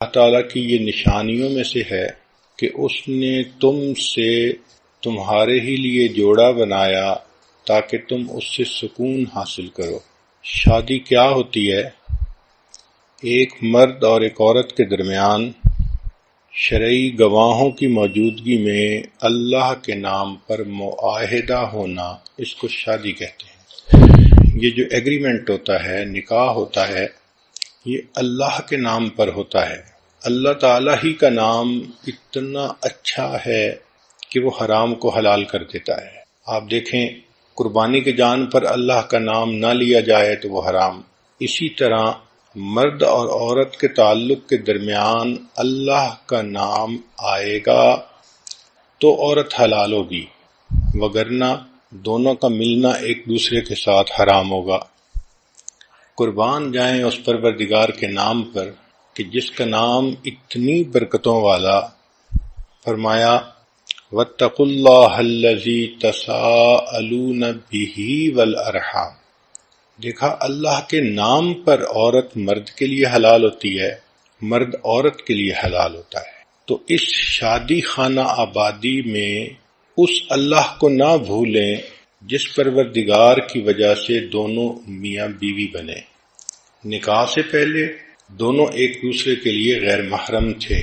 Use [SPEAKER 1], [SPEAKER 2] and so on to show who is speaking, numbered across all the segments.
[SPEAKER 1] اللہ تعالیٰ کی یہ نشانیوں میں سے ہے کہ اس نے تم سے تمہارے ہی لیے جوڑا بنایا تاکہ تم اس سے سکون حاصل کرو۔ شادی کیا ہوتی ہے؟ ایک مرد اور ایک عورت کے درمیان شرعی گواہوں کی موجودگی میں اللہ کے نام پر معاہدہ ہونا، اس کو شادی کہتے ہیں۔ یہ جو ایگریمنٹ ہوتا ہے، نکاح ہوتا ہے، یہ اللہ کے نام پر ہوتا ہے۔ اللہ تعالیٰ ہی کا نام اتنا اچھا ہے کہ وہ حرام کو حلال کر دیتا ہے۔ آپ دیکھیں، قربانی کے جان پر اللہ کا نام نہ لیا جائے تو وہ حرام۔ اسی طرح مرد اور عورت کے تعلق کے درمیان اللہ کا نام آئے گا تو عورت حلال ہوگی، وگرنہ دونوں کا ملنا ایک دوسرے کے ساتھ حرام ہوگا۔ قربان جائیں اس پروردگار کے نام پر کہ جس کا نام اتنی برکتوں والا۔ فرمایا وَاتَّقُوا اللَّهَ الَّذِي تَسَاءَلُونَ بِهِ وَالْأَرْحَامَ۔ دیکھا، اللہ کے نام پر عورت مرد کے لیے حلال ہوتی ہے، مرد عورت کے لیے حلال ہوتا ہے۔ تو اس شادی خانہ آبادی میں اس اللہ کو نہ بھولیں جس پروردگار کی وجہ سے دونوں میاں بیوی بنے۔ نکاح سے پہلے دونوں ایک دوسرے کے لیے غیر محرم تھے۔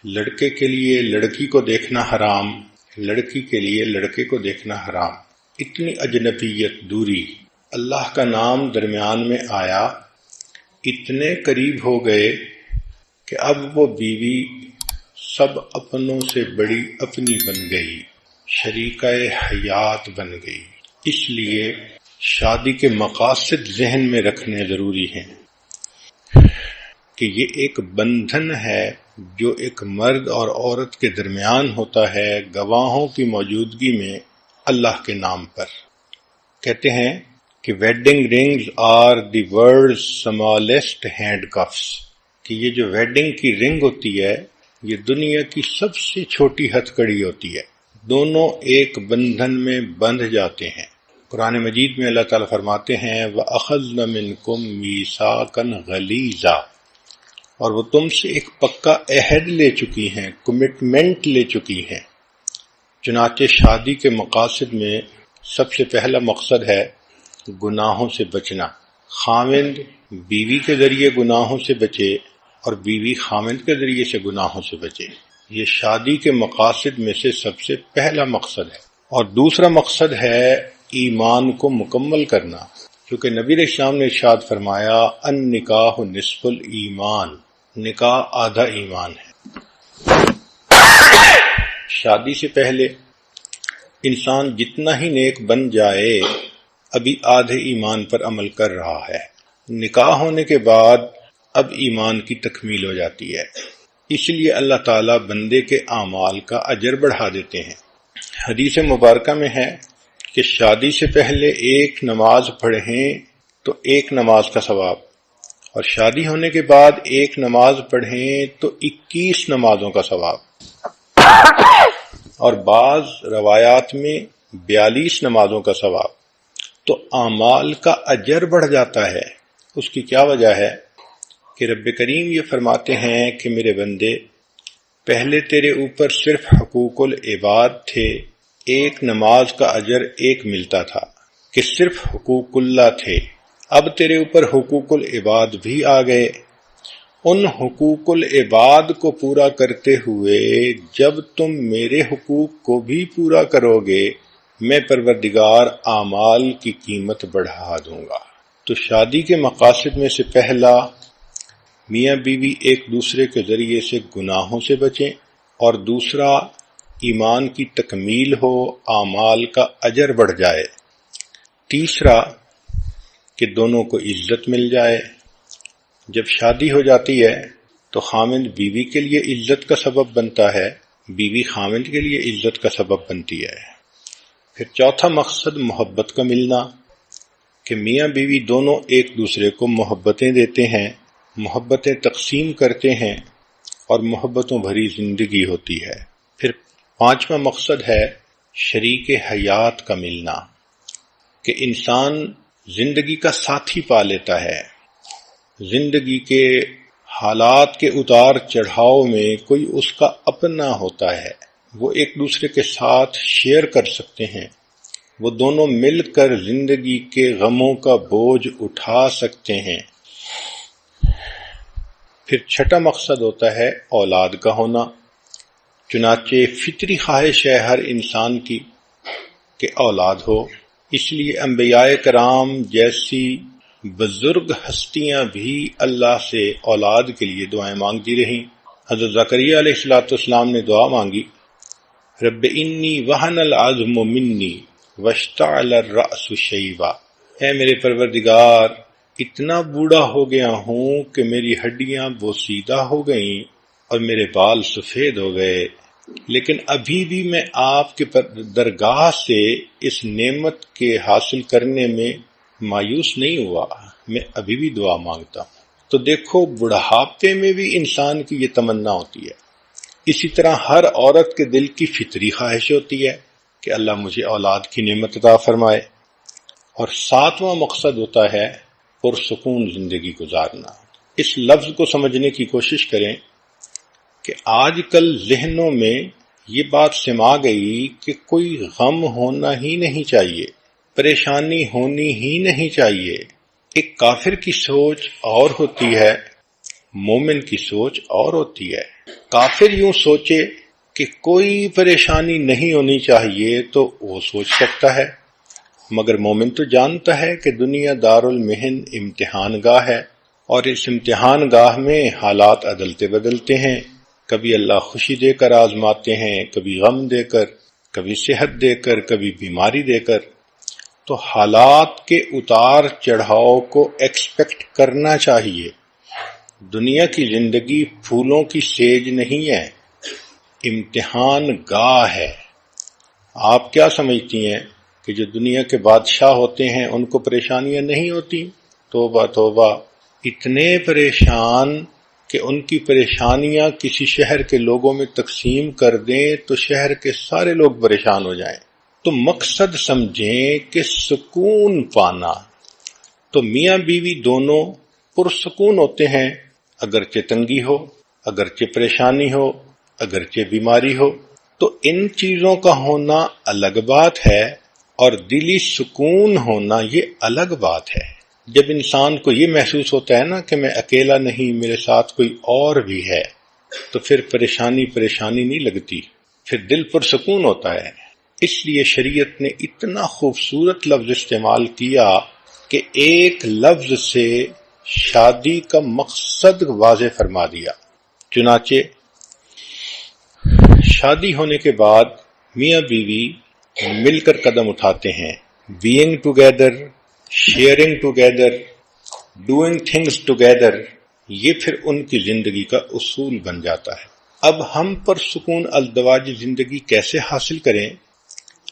[SPEAKER 1] لڑکے کے لیے لڑکی کو دیکھنا حرام، لڑکی کے لیے لڑکے کو دیکھنا حرام۔ اتنی اجنبیت، دوری۔ اللہ کا نام درمیان میں آیا، اتنے قریب ہو گئے کہ اب وہ بیوی سب اپنوں سے بڑی اپنی بن گئی، شریکہ حیات بن گئی۔ اس لیے شادی کے مقاصد ذہن میں رکھنے ضروری ہیں کہ یہ ایک بندھن ہے جو ایک مرد اور عورت کے درمیان ہوتا ہے گواہوں کی موجودگی میں اللہ کے نام پر۔ کہتے ہیں کہ wedding rings are the world's smallest handcuffs, کہ یہ جو ویڈنگ کی رنگ ہوتی ہے یہ دنیا کی سب سے چھوٹی ہتھ کڑی ہوتی ہے۔ دونوں ایک بندھن میں بندھ جاتے ہیں۔ قرآن مجید میں اللہ تعالیٰ فرماتے ہیں وَأَخَذْنَ مِنْكُمْ مِيثَاقًا غَلِيظًا، اور وہ تم سے ایک پکا عہد لے چکی ہیں، کمٹمنٹ لے چکی ہیں۔ چنانچہ شادی کے مقاصد میں سب سے پہلا مقصد ہے گناہوں سے بچنا۔ خاوند بیوی کے ذریعے گناہوں سے بچے اور بیوی خاوند کے ذریعے سے گناہوں سے بچے۔ یہ شادی کے مقاصد میں سے سب سے پہلا مقصد ہے۔ اور دوسرا مقصد ہے ایمان کو مکمل کرنا، کیونکہ نبی علیہ السلام نے ارشاد فرمایا النکاح نصف الایمان، نکاح آدھا ایمان ہے۔ شادی سے پہلے انسان جتنا ہی نیک بن جائے ابھی آدھے ایمان پر عمل کر رہا ہے۔ نکاح ہونے کے بعد اب ایمان کی تکمیل ہو جاتی ہے۔ اس لیے اللہ تعالیٰ بندے کے اعمال کا اجر بڑھا دیتے ہیں۔ حدیث مبارکہ میں ہے کہ شادی سے پہلے ایک نماز پڑھیں تو ایک نماز کا ثواب، اور شادی ہونے کے بعد ایک نماز پڑھیں تو 21 نمازوں کا ثواب، اور بعض روایات میں 42 نمازوں کا ثواب۔ تو اعمال کا اجر بڑھ جاتا ہے۔ اس کی کیا وجہ ہے کہ رب کریم یہ فرماتے ہیں کہ میرے بندے، پہلے تیرے اوپر صرف حقوق العباد تھے، ایک نماز کا اجر ایک ملتا تھا کہ صرف حقوق اللہ تھے، اب تیرے اوپر حقوق العباد بھی آ گئے۔ ان حقوق العباد کو پورا کرتے ہوئے جب تم میرے حقوق کو بھی پورا کرو گے، میں پروردگار اعمال کی قیمت بڑھا دوں گا۔ تو شادی کے مقاصد میں سے پہلا، میاں بیوی ایک دوسرے کے ذریعے سے گناہوں سے بچیں، اور دوسرا ایمان کی تکمیل ہو، اعمال کا اجر بڑھ جائے۔ تیسرا کہ دونوں کو عزت مل جائے۔ جب شادی ہو جاتی ہے تو خاوند بیوی کے لیے عزت کا سبب بنتا ہے، بیوی خاوند کے لیے عزت کا سبب بنتی ہے۔ پھر چوتھا مقصد محبت کا ملنا، کہ میاں بیوی دونوں ایک دوسرے کو محبتیں دیتے ہیں، محبتیں تقسیم کرتے ہیں، اور محبتوں بھری زندگی ہوتی ہے۔ پھر پانچواں مقصد ہے شریک حیات کا ملنا، کہ انسان زندگی کا ساتھی پا لیتا ہے، زندگی کے حالات کے اتار چڑھاؤ میں کوئی اس کا اپنا ہوتا ہے، وہ ایک دوسرے کے ساتھ شیئر کر سکتے ہیں، وہ دونوں مل کر زندگی کے غموں کا بوجھ اٹھا سکتے ہیں۔ پھر چھٹا مقصد ہوتا ہے اولاد کا ہونا، چنانچہ فطری خواہش ہے ہر انسان کی کہ اولاد ہو، اس لیے انبیاء کرام جیسی بزرگ ہستیاں بھی اللہ سے اولاد کے لیے دعائیں مانگتی رہیں۔ حضرت زکریا علیہ السلام نے دعا مانگی، رب انی وہن العظم منی واشتعل الرأس شیبا، اے میرے پروردگار اتنا بوڑھا ہو گیا ہوں کہ میری ہڈیاں بوسیدہ ہو گئیں اور میرے بال سفید ہو گئے، لیکن ابھی بھی میں آپ کے درگاہ سے اس نعمت کے حاصل کرنے میں مایوس نہیں ہوا، میں ابھی بھی دعا مانگتا ہوں۔ تو دیکھو بڑھاپے میں بھی انسان کی یہ تمنا ہوتی ہے، اسی طرح ہر عورت کے دل کی فطری خواہش ہوتی ہے کہ اللہ مجھے اولاد کی نعمت عطا فرمائے۔ اور ساتواں مقصد ہوتا ہے پرسکون زندگی گزارنا۔ اس لفظ کو سمجھنے کی کوشش کریں کہ آج کل ذہنوں میں یہ بات سما گئی کہ کوئی غم ہونا ہی نہیں چاہیے، پریشانی ہونی ہی نہیں چاہیے۔ ایک کافر کی سوچ اور ہوتی ہے، مومن کی سوچ اور ہوتی ہے۔ کافر یوں سوچے کہ کوئی پریشانی نہیں ہونی چاہیے تو وہ سوچ سکتا ہے، مگر مومن تو جانتا ہے کہ دنیا دارالمحن امتحان گاہ ہے، اور اس امتحان گاہ میں حالات عدلتے بدلتے ہیں، کبھی اللہ خوشی دے کر آزماتے ہیں، کبھی غم دے کر، کبھی صحت دے کر، کبھی بیماری دے کر۔ تو حالات کے اتار چڑھاؤ کو ایکسپیکٹ کرنا چاہیے۔ دنیا کی زندگی پھولوں کی سیج نہیں ہے، امتحان گاہ ہے۔ آپ کیا سمجھتی ہیں کہ جو دنیا کے بادشاہ ہوتے ہیں ان کو پریشانیاں نہیں ہوتی؟ توبہ توبہ، اتنے پریشان کہ ان کی پریشانیاں کسی شہر کے لوگوں میں تقسیم کر دیں تو شہر کے سارے لوگ پریشان ہو جائیں۔ تو مقصد سمجھیں کہ سکون پانا۔ تو میاں بیوی دونوں پرسکون ہوتے ہیں، اگرچہ تنگی ہو، اگرچہ پریشانی ہو، اگرچہ بیماری ہو۔ تو ان چیزوں کا ہونا الگ بات ہے اور دلی سکون ہونا یہ الگ بات ہے۔ جب انسان کو یہ محسوس ہوتا ہے نا کہ میں اکیلا نہیں، میرے ساتھ کوئی اور بھی ہے، تو پھر پریشانی نہیں لگتی، پھر دل پرسکون ہوتا ہے۔ اس لیے شریعت نے اتنا خوبصورت لفظ استعمال کیا کہ ایک لفظ سے شادی کا مقصد واضح فرما دیا۔ چنانچہ شادی ہونے کے بعد میاں بیوی مل کر قدم اٹھاتے ہیں، being together, sharing together, doing things together, یہ پھر ان کی زندگی کا اصول بن جاتا ہے۔ اب ہم پرسکون ازدواجی زندگی کیسے حاصل کریں؟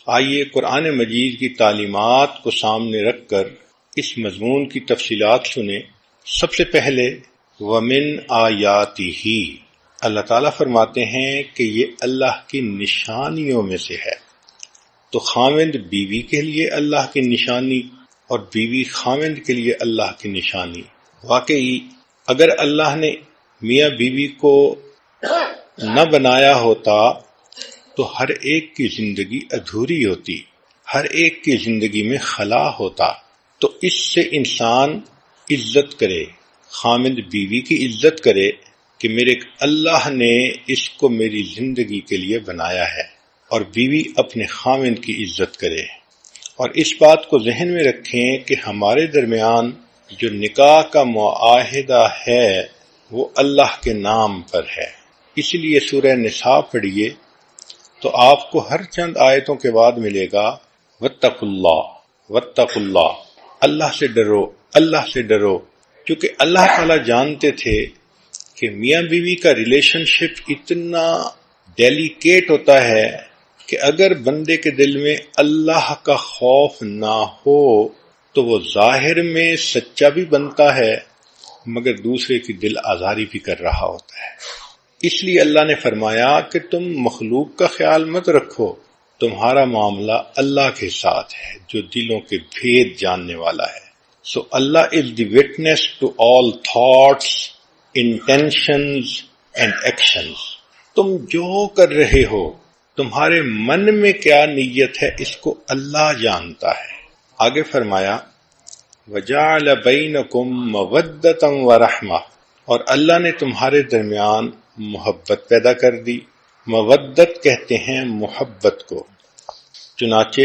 [SPEAKER 1] آئیے قرآن مجید کی تعلیمات کو سامنے رکھ کر اس مضمون کی تفصیلات سنیں۔ سب سے پہلے وَمِنْ آیَاتِهِ، اللہ تعالیٰ فرماتے ہیں کہ یہ اللہ کی نشانیوں میں سے ہے۔ تو خاوند بیوی کے لیے اللہ کی نشانی اور بیوی خاوند کے لیے اللہ کی نشانی۔ واقعی اگر اللہ نے میاں بیوی کو نہ بنایا ہوتا تو ہر ایک کی زندگی ادھوری ہوتی، ہر ایک کی زندگی میں خلا ہوتا۔ تو اس سے انسان عزت کرے، خاوند بیوی کی عزت کرے کہ میرے اللہ نے اس کو میری زندگی کے لیے بنایا ہے، اور بیوی اپنے خاوند کی عزت کرے۔ اور اس بات کو ذہن میں رکھیں کہ ہمارے درمیان جو نکاح کا معاہدہ ہے وہ اللہ کے نام پر ہے۔ اس لیے سورہ نساء پڑھیے تو آپ کو ہر چند آیتوں کے بعد ملے گا واتقوا اللہ، واتقوا اللہ، اللہ سے ڈرو، اللہ سے ڈرو، کیونکہ اللہ تعالیٰ جانتے تھے کہ میاں بیوی کا ریلیشن شپ اتنا ڈیلیکیٹ ہوتا ہے کہ اگر بندے کے دل میں اللہ کا خوف نہ ہو تو وہ ظاہر میں سچا بھی بنتا ہے مگر دوسرے کی دل آزاری بھی کر رہا ہوتا ہے۔ اس لیے اللہ نے فرمایا کہ تم مخلوق کا خیال مت رکھو، تمہارا معاملہ اللہ کے ساتھ ہے جو دلوں کے بھید جاننے والا ہے۔ So Allah is the witness to all thoughts intentions and actions. تم جو کر رہے ہو تمہارے من میں کیا نیت ہے اس کو اللہ جانتا ہے. آگے فرمایا وَجَعَلَ بَيْنَكُمْ مَوَدَّةً وَرَحْمَةً، اور اللہ نے تمہارے درمیان محبت پیدا کر دی. مودت کہتے ہیں محبت کو. چنانچہ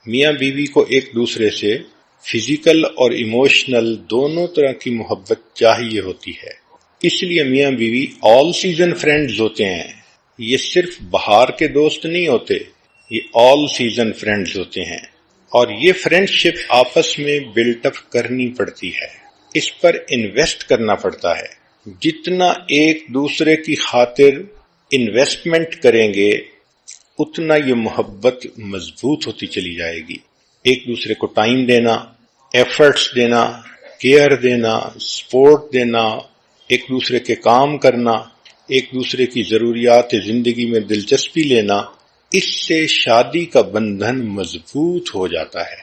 [SPEAKER 1] میاں بیوی کو ایک دوسرے سے فزیکل اور ایموشنل دونوں طرح کی محبت چاہیے ہوتی ہے. اس لیے میاں بیوی آل سیزن فرینڈز ہوتے ہیں. یہ صرف بہار کے دوست نہیں ہوتے، یہ آل سیزن فرینڈز ہوتے ہیں. اور یہ فرینڈشپ آپس میں بلٹ اپ کرنی پڑتی ہے، اس پر انویسٹ کرنا پڑتا ہے. جتنا ایک دوسرے کی خاطر انویسٹمنٹ کریں گے اتنا یہ محبت مضبوط ہوتی چلی جائے گی. ایک دوسرے کو ٹائم دینا، ایفرٹس دینا، کیئر دینا، سپورٹ دینا، ایک دوسرے کے کام کرنا، ایک دوسرے کی ضروریات زندگی میں دلچسپی لینا، اس سے شادی کا بندھن مضبوط ہو جاتا ہے.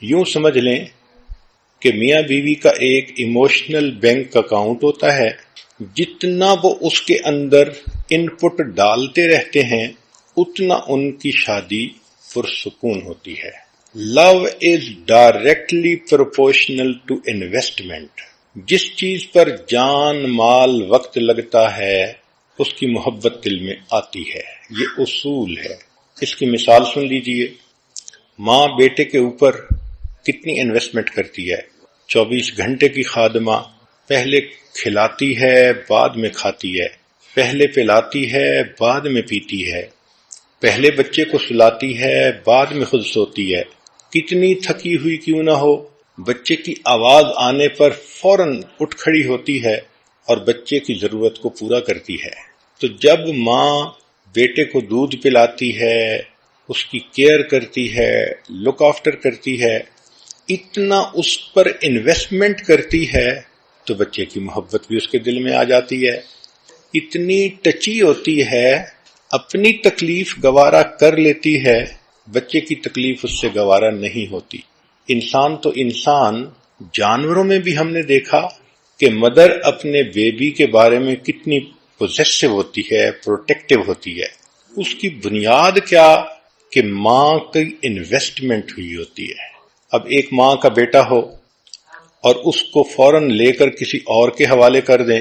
[SPEAKER 1] یوں سمجھ لیں کہ میاں بیوی کا ایک ایموشنل بینک اکاؤنٹ ہوتا ہے. جتنا وہ اس کے اندر ان پٹ ڈالتے رہتے ہیں اتنا ان کی شادی پرسکون ہوتی ہے. Love is directly proportional to investment. جس چیز پر جان مال وقت لگتا ہے اس کی محبت دل میں آتی ہے. یہ اصول ہے. اس کی مثال سن لیجئے. ماں بیٹے کے اوپر کتنی انویسٹمنٹ کرتی ہے. 24 گھنٹے کی خادمہ، پہلے کھلاتی ہے بعد میں کھاتی ہے، پہلے پلاتی ہے بعد میں پیتی ہے، پہلے بچے کو سلاتی ہے بعد میں خود سوتی ہے. کتنی تھکی ہوئی کیوں نہ ہو، بچے کی آواز آنے پر فوراً اٹھ کھڑی ہوتی ہے اور بچے کی ضرورت کو پورا کرتی ہے. تو جب ماں بیٹے کو دودھ پلاتی ہے، اس کی کیئر کرتی ہے، لک آفٹر کرتی ہے، اتنا اس پر انویسٹمنٹ کرتی ہے تو بچے کی محبت بھی اس کے دل میں آ جاتی ہے. اتنی ٹچی ہوتی ہے، اپنی تکلیف گوارا کر لیتی ہے، بچے کی تکلیف اس سے گوارا نہیں ہوتی. انسان تو انسان، جانوروں میں بھی ہم نے دیکھا کہ مدر اپنے بیبی کے بارے میں کتنی پوزیسو ہوتی ہے، پروٹیکٹیو ہوتی ہے. اس کی بنیاد کیا کہ ماں کی انویسٹمنٹ ہوئی ہوتی ہے. اب ایک ماں کا بیٹا ہو اور اس کو فوراً لے کر کسی اور کے حوالے کر دیں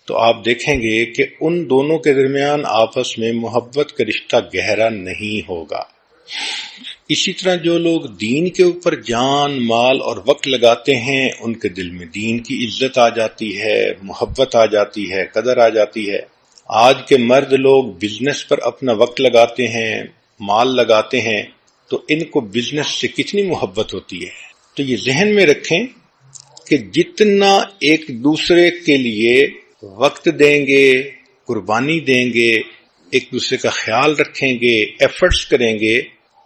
[SPEAKER 1] تو آپ دیکھیں گے کہ ان دونوں کے درمیان آپس میں محبت کا رشتہ گہرا نہیں ہوگا. اسی طرح جو لوگ دین کے اوپر جان مال اور وقت لگاتے ہیں ان کے دل میں دین کی عزت آ جاتی ہے، محبت آ جاتی ہے، قدر آ جاتی ہے. آج کے مرد لوگ بزنس پر اپنا وقت لگاتے ہیں، مال لگاتے ہیں، تو ان کو بزنس سے کتنی محبت ہوتی ہے. تو یہ ذہن میں رکھیں کہ جتنا ایک دوسرے کے لیے وقت دیں گے، قربانی دیں گے، ایک دوسرے کا خیال رکھیں گے، ایفرٹس کریں گے،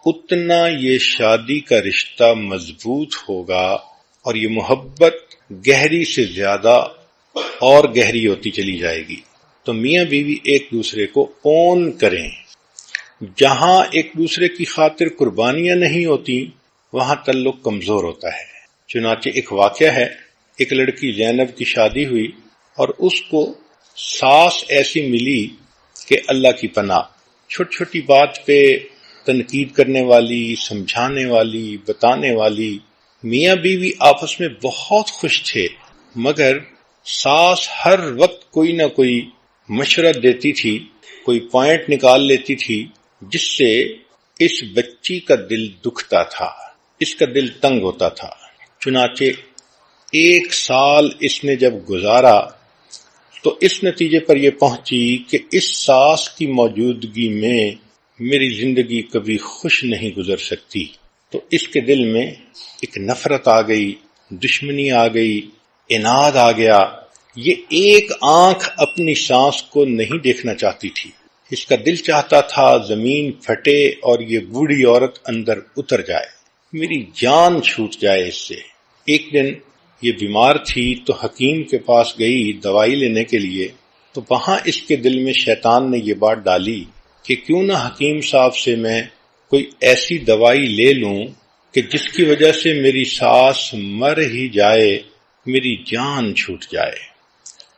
[SPEAKER 1] اتنا یہ شادی کا رشتہ مضبوط ہوگا اور یہ محبت گہری سے زیادہ اور گہری ہوتی چلی جائے گی. تو میاں بیوی ایک دوسرے کو اون کریں. جہاں ایک دوسرے کی خاطر قربانیاں نہیں ہوتی وہاں تعلق کمزور ہوتا ہے. چنانچہ ایک واقعہ ہے، ایک لڑکی زینب کی شادی ہوئی اور اس کو ساس ایسی ملی کہ اللہ کی پناہ، چھوٹی چھوٹی بات پہ تنقید کرنے والی، سمجھانے والی، بتانے والی. میاں بیوی آپس میں بہت خوش تھے، مگر ساس ہر وقت کوئی نہ کوئی مشورہ دیتی تھی، کوئی پوائنٹ نکال لیتی تھی جس سے اس بچی کا دل دکھتا تھا، اس کا دل تنگ ہوتا تھا. چنانچہ 1 سال اس نے جب گزارا تو اس نتیجے پر یہ پہنچی کہ اس ساس کی موجودگی میں میری زندگی کبھی خوش نہیں گزر سکتی. تو اس کے دل میں ایک نفرت آ گئی، دشمنی آ گئی، عناد آ گیا. یہ ایک آنکھ اپنی ساس کو نہیں دیکھنا چاہتی تھی. اس کا دل چاہتا تھا زمین پھٹے اور یہ بوڑھی عورت اندر اتر جائے، میری جان چھوٹ جائے اس سے. ایک دن یہ بیمار تھی تو حکیم کے پاس گئی دوائی لینے کے لیے. تو وہاں اس کے دل میں شیطان نے یہ بات ڈالی کہ کیوں نہ حکیم صاحب سے میں کوئی ایسی دوائی لے لوں کہ جس کی وجہ سے میری ساس مر ہی جائے، میری جان چھوٹ جائے.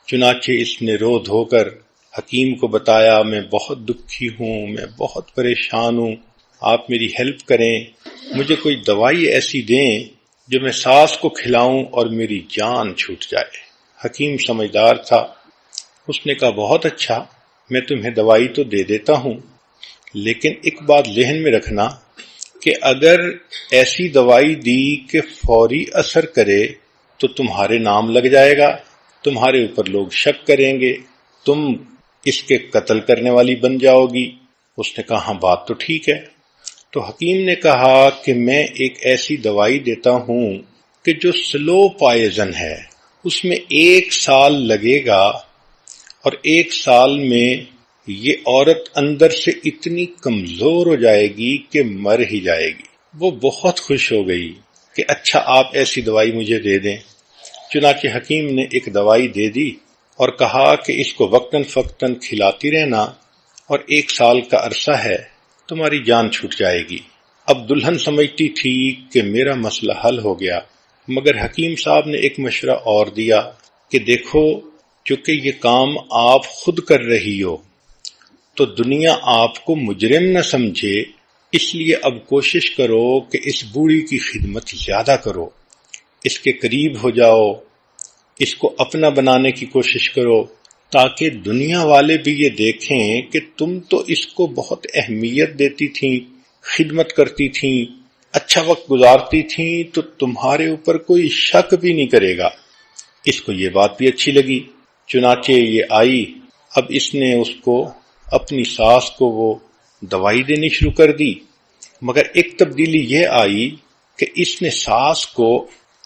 [SPEAKER 1] چنانچہ اس نے رو دھو کر حکیم کو بتایا، میں بہت دکھی ہوں، میں بہت پریشان ہوں، آپ میری ہیلپ کریں، مجھے کوئی دوائی ایسی دیں جو میں ساس کو کھلاؤں اور میری جان چھوٹ جائے۔ حکیم سمجھدار تھا، اس نے کہا بہت اچھا، میں تمہیں دوائی تو دے دیتا ہوں، لیکن ایک بات ذہن میں رکھنا کہ اگر ایسی دوائی دی کہ فوری اثر کرے تو تمہارے نام لگ جائے گا، تمہارے اوپر لوگ شک کریں گے، تم اس کے قتل کرنے والی بن جاؤ گی۔ اس نے کہا ہاں بات تو ٹھیک ہے۔ تو حکیم نے کہا کہ میں ایک ایسی دوائی دیتا ہوں کہ جو سلو پائزن ہے، اس میں 1 سال لگے گا، اور 1 سال میں یہ عورت اندر سے اتنی کمزور ہو جائے گی کہ مر ہی جائے گی۔ وہ بہت خوش ہو گئی کہ اچھا آپ ایسی دوائی مجھے دے دیں۔ چنانچہ حکیم نے ایک دوائی دے دی اور کہا کہ اس کو وقتاً فوقتاً کھلاتی رہنا، اور 1 سال کا عرصہ ہے، تمہاری جان چھوٹ جائے گی۔ اب دلہن سمجھتی تھی کہ میرا مسئلہ حل ہو گیا، مگر حکیم صاحب نے ایک مشورہ اور دیا کہ دیکھو، چونکہ یہ کام آپ خود کر رہی ہو تو دنیا آپ کو مجرم نہ سمجھے، اس لیے اب کوشش کرو کہ اس بوڑھی کی خدمت زیادہ کرو، اس کے قریب ہو جاؤ، اس کو اپنا بنانے کی کوشش کرو، تاکہ دنیا والے بھی یہ دیکھیں کہ تم تو اس کو بہت اہمیت دیتی تھیں، خدمت کرتی تھیں، اچھا وقت گزارتی تھیں، تو تمہارے اوپر کوئی شک بھی نہیں کرے گا۔ اس کو یہ بات بھی اچھی لگی، چنانچہ یہ آئی۔ اب اس نے اس کو اپنی ساس کو وہ دوائی دینی شروع کر دی، مگر ایک تبدیلی یہ آئی کہ اس نے ساس کو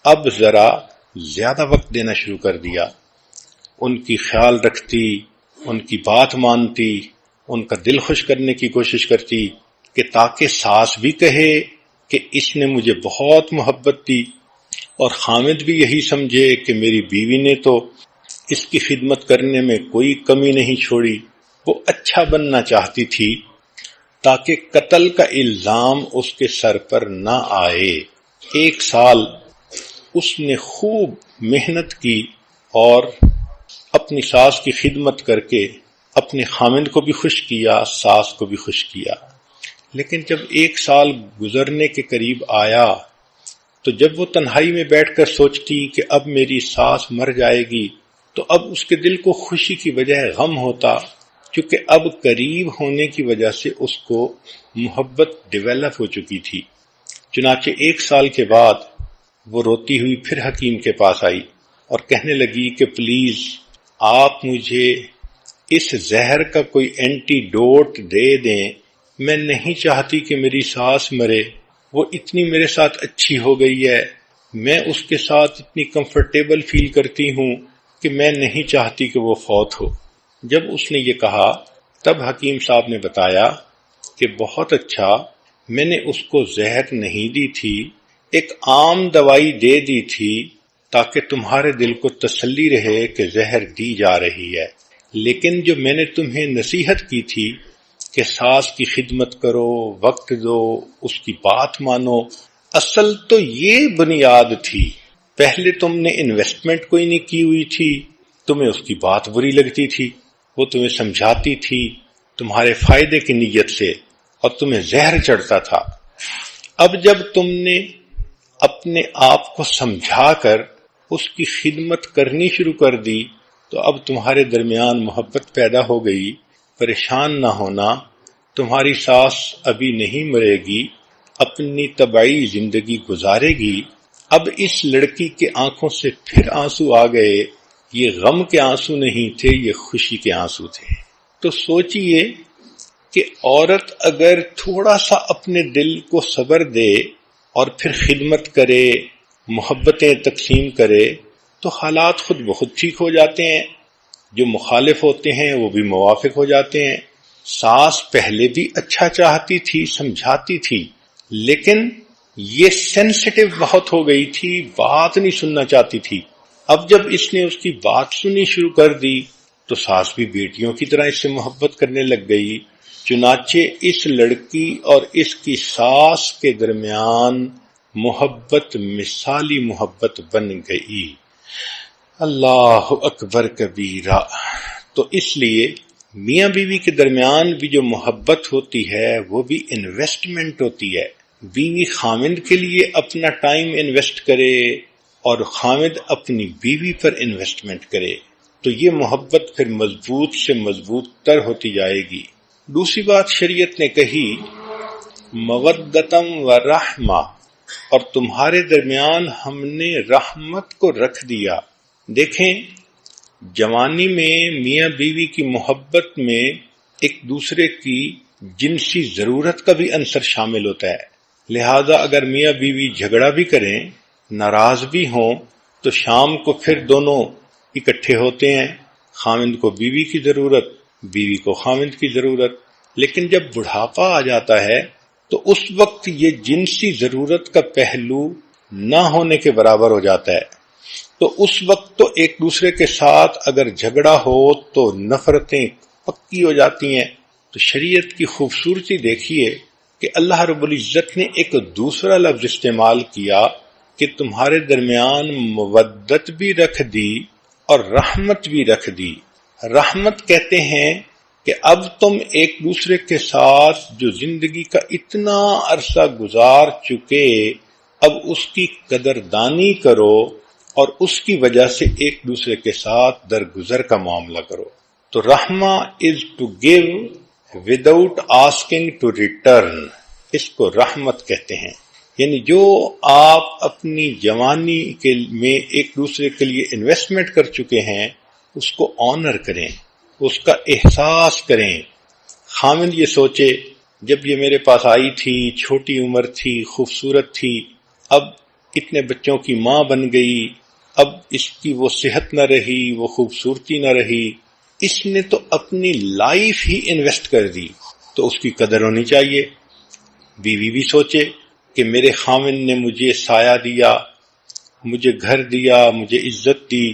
[SPEAKER 1] اب ذرا زیادہ وقت دینا شروع کر دیا، ان کی خیال رکھتی، ان کی بات مانتی، ان کا دل خوش کرنے کی کوشش کرتی کہ تاکہ ساس بھی کہے کہ اس نے مجھے بہت محبت دی، اور خامد بھی یہی سمجھے کہ میری بیوی نے تو اس کی خدمت کرنے میں کوئی کمی نہیں چھوڑی۔ وہ اچھا بننا چاہتی تھی تاکہ قتل کا الزام اس کے سر پر نہ آئے۔ 1 سال اس نے خوب محنت کی اور اپنی ساس کی خدمت کر کے اپنے خامند کو بھی خوش کیا، ساس کو بھی خوش کیا۔ لیکن جب 1 سال گزرنے کے قریب آیا تو جب وہ تنہائی میں بیٹھ کر سوچتی کہ اب میری ساس مر جائے گی، تو اب اس کے دل کو خوشی کی بجائے غم ہوتا، کیونکہ اب قریب ہونے کی وجہ سے اس کو محبت ڈیولپ ہو چکی تھی۔ چنانچہ 1 سال کے بعد وہ روتی ہوئی پھر حکیم کے پاس آئی اور کہنے لگی کہ پلیز آپ مجھے اس زہر کا کوئی اینٹی ڈوٹ دے دیں، میں نہیں چاہتی کہ میری ساس مرے، وہ اتنی میرے ساتھ اچھی ہو گئی ہے، میں اس کے ساتھ اتنی کمفرٹیبل فیل کرتی ہوں کہ میں نہیں چاہتی کہ وہ فوت ہو۔ جب اس نے یہ کہا تب حکیم صاحب نے بتایا کہ بہت اچھا، میں نے اس کو زہر نہیں دی تھی، ایک عام دوائی دے دی تھی تاکہ تمہارے دل کو تسلی رہے کہ زہر دی جا رہی ہے، لیکن جو میں نے تمہیں نصیحت کی تھی کہ ساس کی خدمت کرو، وقت دو، اس کی بات مانو، اصل تو یہ بنیاد تھی۔ پہلے تم نے انویسٹمنٹ کوئی نہیں کی ہوئی تھی، تمہیں اس کی بات بری لگتی تھی، وہ تمہیں سمجھاتی تھی تمہارے فائدے کی نیت سے، اور تمہیں زہر چڑھتا تھا۔ اب جب تم نے اپنے آپ کو سمجھا کر اس کی خدمت کرنی شروع کر دی تو اب تمہارے درمیان محبت پیدا ہو گئی۔ پریشان نہ ہونا، تمہاری ساس ابھی نہیں مرے گی، اپنی طبعی زندگی گزارے گی۔ اب اس لڑکی کے آنکھوں سے پھر آنسو آ گئے، یہ غم کے آنسو نہیں تھے، یہ خوشی کے آنسو تھے۔ تو سوچئے کہ عورت اگر تھوڑا سا اپنے دل کو صبر دے اور پھر خدمت کرے، محبتیں تقسیم کرے، تو حالات خود بخود ٹھیک ہو جاتے ہیں، جو مخالف ہوتے ہیں وہ بھی موافق ہو جاتے ہیں۔ ساس پہلے بھی اچھا چاہتی تھی، سمجھاتی تھی، لیکن یہ سینسٹیو بہت ہو گئی تھی، بات نہیں سننا چاہتی تھی۔ اب جب اس نے اس کی بات سنی شروع کر دی تو ساس بھی بیٹیوں کی طرح اس سے محبت کرنے لگ گئی۔ چنانچہ اس لڑکی اور اس کی ساس کے درمیان محبت مثالی محبت بن گئی۔ اللہ اکبر کبیرہ۔ تو اس لیے میاں بیوی کے درمیان بھی جو محبت ہوتی ہے وہ بھی انویسٹمنٹ ہوتی ہے۔ بیوی خامند کے لیے اپنا ٹائم انویسٹ کرے اور خامند اپنی بیوی پر انویسٹمنٹ کرے تو یہ محبت پھر مضبوط سے مضبوط تر ہوتی جائے گی۔ دوسری بات شریعت نے کہی مودتم و رحمہ، اور تمہارے درمیان ہم نے رحمت کو رکھ دیا۔ دیکھیں جوانی میں میاں بیوی کی محبت میں ایک دوسرے کی جنسی ضرورت کا بھی عنصر شامل ہوتا ہے، لہذا اگر میاں بیوی جھگڑا بھی کریں، ناراض بھی ہوں، تو شام کو پھر دونوں اکٹھے ہوتے ہیں، خامند کو بیوی کی ضرورت، بیوی کو خامند کی ضرورت۔ لیکن جب بڑھاپا آ جاتا ہے تو اس وقت یہ جنسی ضرورت کا پہلو نہ ہونے کے برابر ہو جاتا ہے، تو اس وقت تو ایک دوسرے کے ساتھ اگر جھگڑا ہو تو نفرتیں پکی ہو جاتی ہیں۔ تو شریعت کی خوبصورتی دیکھیے کہ اللہ رب العزت نے ایک دوسرا لفظ استعمال کیا کہ تمہارے درمیان مودت بھی رکھ دی اور رحمت بھی رکھ دی۔ رحمت کہتے ہیں کہ اب تم ایک دوسرے کے ساتھ جو زندگی کا اتنا عرصہ گزار چکے، اب اس کی قدردانی کرو اور اس کی وجہ سے ایک دوسرے کے ساتھ درگزر کا معاملہ کرو۔ تو رحمہ is to give without asking to return, اس کو رحمت کہتے ہیں۔ یعنی جو آپ اپنی جوانی میں ایک دوسرے کے لیے انویسٹمنٹ کر چکے ہیں اس کو آنر کریں، اس کا احساس کریں۔ خامند یہ سوچے جب یہ میرے پاس آئی تھی، چھوٹی عمر تھی، خوبصورت تھی، اب اتنے بچوں کی ماں بن گئی، اب اس کی وہ صحت نہ رہی، وہ خوبصورتی نہ رہی، اس نے تو اپنی لائف ہی انویسٹ کر دی، تو اس کی قدر ہونی چاہیے۔ بیوی بھی سوچے کہ میرے خامند نے مجھے سایہ دیا، مجھے گھر دیا، مجھے عزت دی،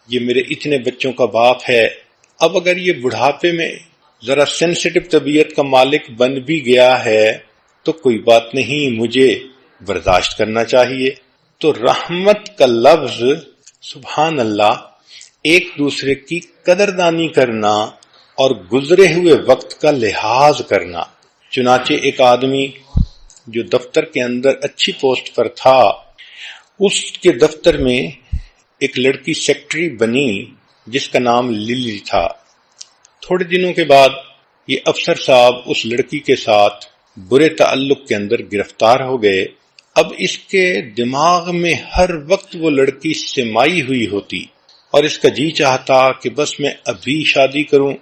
[SPEAKER 1] یہ میرے اتنے بچوں کا باپ ہے، اب اگر یہ بڑھاپے میں ذرا سینسٹیو طبیعت کا مالک بن بھی گیا ہے تو کوئی بات نہیں، مجھے برداشت کرنا چاہیے۔ تو رحمت کا لفظ سبحان اللہ ایک دوسرے کی قدردانی کرنا اور گزرے ہوئے وقت کا لحاظ کرنا۔ چنانچہ ایک آدمی جو دفتر کے اندر اچھی پوسٹ پر تھا، اس کے دفتر میں ایک لڑکی سیکٹری بنی جس کا نام للی تھا۔ تھوڑے دنوں کے بعد یہ افسر صاحب اس لڑکی کے ساتھ برے تعلق کے اندر گرفتار ہو گئے۔ اب اس کے دماغ میں ہر وقت وہ لڑکی سمائی ہوئی ہوتی اور اس کا جی چاہتا کہ بس میں ابھی شادی کروں۔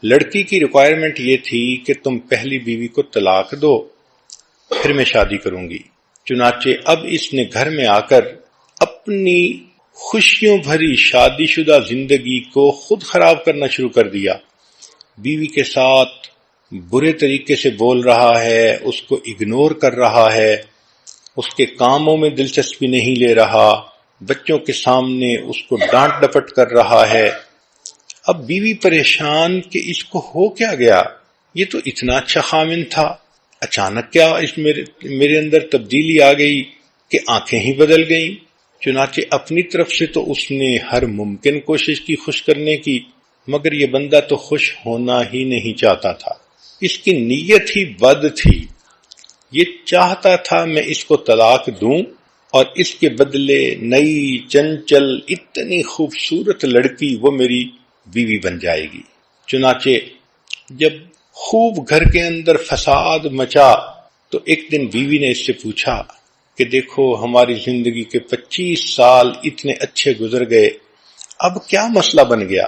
[SPEAKER 1] لڑکی کی ریکوائرمنٹ یہ تھی کہ تم پہلی بیوی کو طلاق دو پھر میں شادی کروں گی۔ چنانچہ اب اس نے گھر میں آ کر اپنی خوشیوں بھری شادی شدہ زندگی کو خود خراب کرنا شروع کر دیا۔ بیوی کے ساتھ برے طریقے سے بول رہا ہے، اس کو اگنور کر رہا ہے، اس کے کاموں میں دلچسپی نہیں لے رہا، بچوں کے سامنے اس کو ڈانٹ ڈپٹ کر رہا ہے۔ اب بیوی پریشان کہ اس کو ہو کیا گیا، یہ تو اتنا اچھا خامند تھا، اچانک کیا اس میرے اندر تبدیلی آ گئی کہ آنکھیں ہی بدل گئیں۔ چنانچہ اپنی طرف سے تو اس نے ہر ممکن کوشش کی خوش کرنے کی، مگر یہ بندہ تو خوش ہونا ہی نہیں چاہتا تھا، اس کی نیت ہی بد تھی۔ یہ چاہتا تھا میں اس کو طلاق دوں اور اس کے بدلے نئی چنچل اتنی خوبصورت لڑکی وہ میری بیوی بن جائے گی۔ چنانچہ جب خوب گھر کے اندر فساد مچا تو ایک دن بیوی نے اس سے پوچھا کہ دیکھو ہماری زندگی کے 25 سال اتنے اچھے گزر گئے، اب کیا مسئلہ بن گیا؟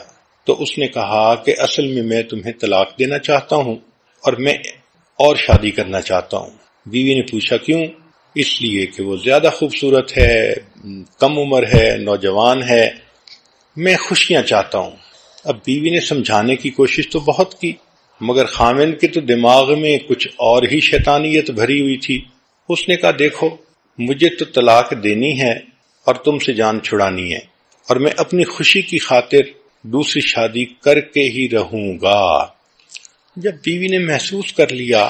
[SPEAKER 1] تو اس نے کہا کہ اصل میں تمہیں طلاق دینا چاہتا ہوں اور میں اور شادی کرنا چاہتا ہوں۔ بیوی نے پوچھا کیوں؟ اس لیے کہ وہ زیادہ خوبصورت ہے، کم عمر ہے، نوجوان ہے، میں خوشیاں چاہتا ہوں۔ اب بیوی نے سمجھانے کی کوشش تو بہت کی، مگر خامند کے تو دماغ میں کچھ اور ہی شیطانیت بھری ہوئی تھی۔ اس نے کہا دیکھو مجھے تو طلاق دینی ہے اور تم سے جان چھڑانی ہے، اور میں اپنی خوشی کی خاطر دوسری شادی کر کے ہی رہوں گا۔ جب بیوی نے محسوس کر لیا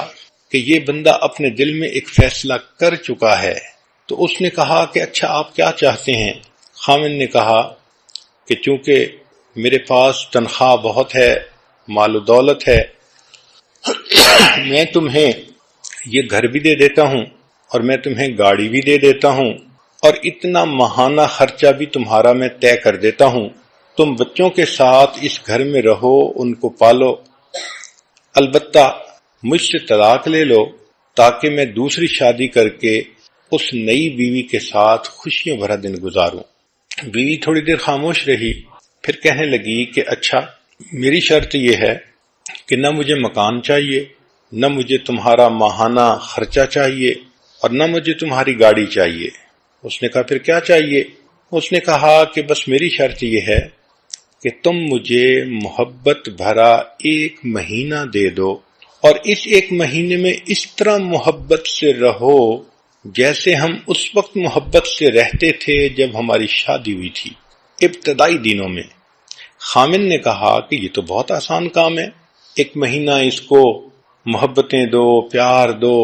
[SPEAKER 1] کہ یہ بندہ اپنے دل میں ایک فیصلہ کر چکا ہے تو اس نے کہا کہ اچھا آپ کیا چاہتے ہیں؟ خامند نے کہا کہ چونکہ میرے پاس تنخواہ بہت ہے، مال و دولت ہے، میں تمہیں یہ گھر بھی دے دیتا ہوں اور میں تمہیں گاڑی بھی دے دیتا ہوں اور اتنا ماہانہ خرچہ بھی تمہارا میں طے کر دیتا ہوں، تم بچوں کے ساتھ اس گھر میں رہو، ان کو پالو، البتہ مجھ سے طلاق لے لو تاکہ میں دوسری شادی کر کے اس نئی بیوی کے ساتھ خوشیوں بھرا دن گزاروں۔ بیوی تھوڑی دیر خاموش رہی، پھر کہنے لگی کہ اچھا، میری شرط یہ ہے کہ نہ مجھے مکان چاہیے، نہ مجھے تمہارا ماہانہ خرچہ چاہیے اور نہ مجھے تمہاری گاڑی چاہیے۔ اس نے کہا پھر کیا چاہیے؟ اس نے کہا کہ بس میری شرط یہ ہے کہ تم مجھے محبت بھرا 1 مہینہ دے دو اور اس 1 مہینے میں اس طرح محبت سے رہو جیسے ہم اس وقت محبت سے رہتے تھے جب ہماری شادی ہوئی تھی، ابتدائی دنوں میں۔ خامن نے کہا کہ یہ تو بہت آسان کام ہے، 1 مہینہ اس کو محبتیں دو، پیار دو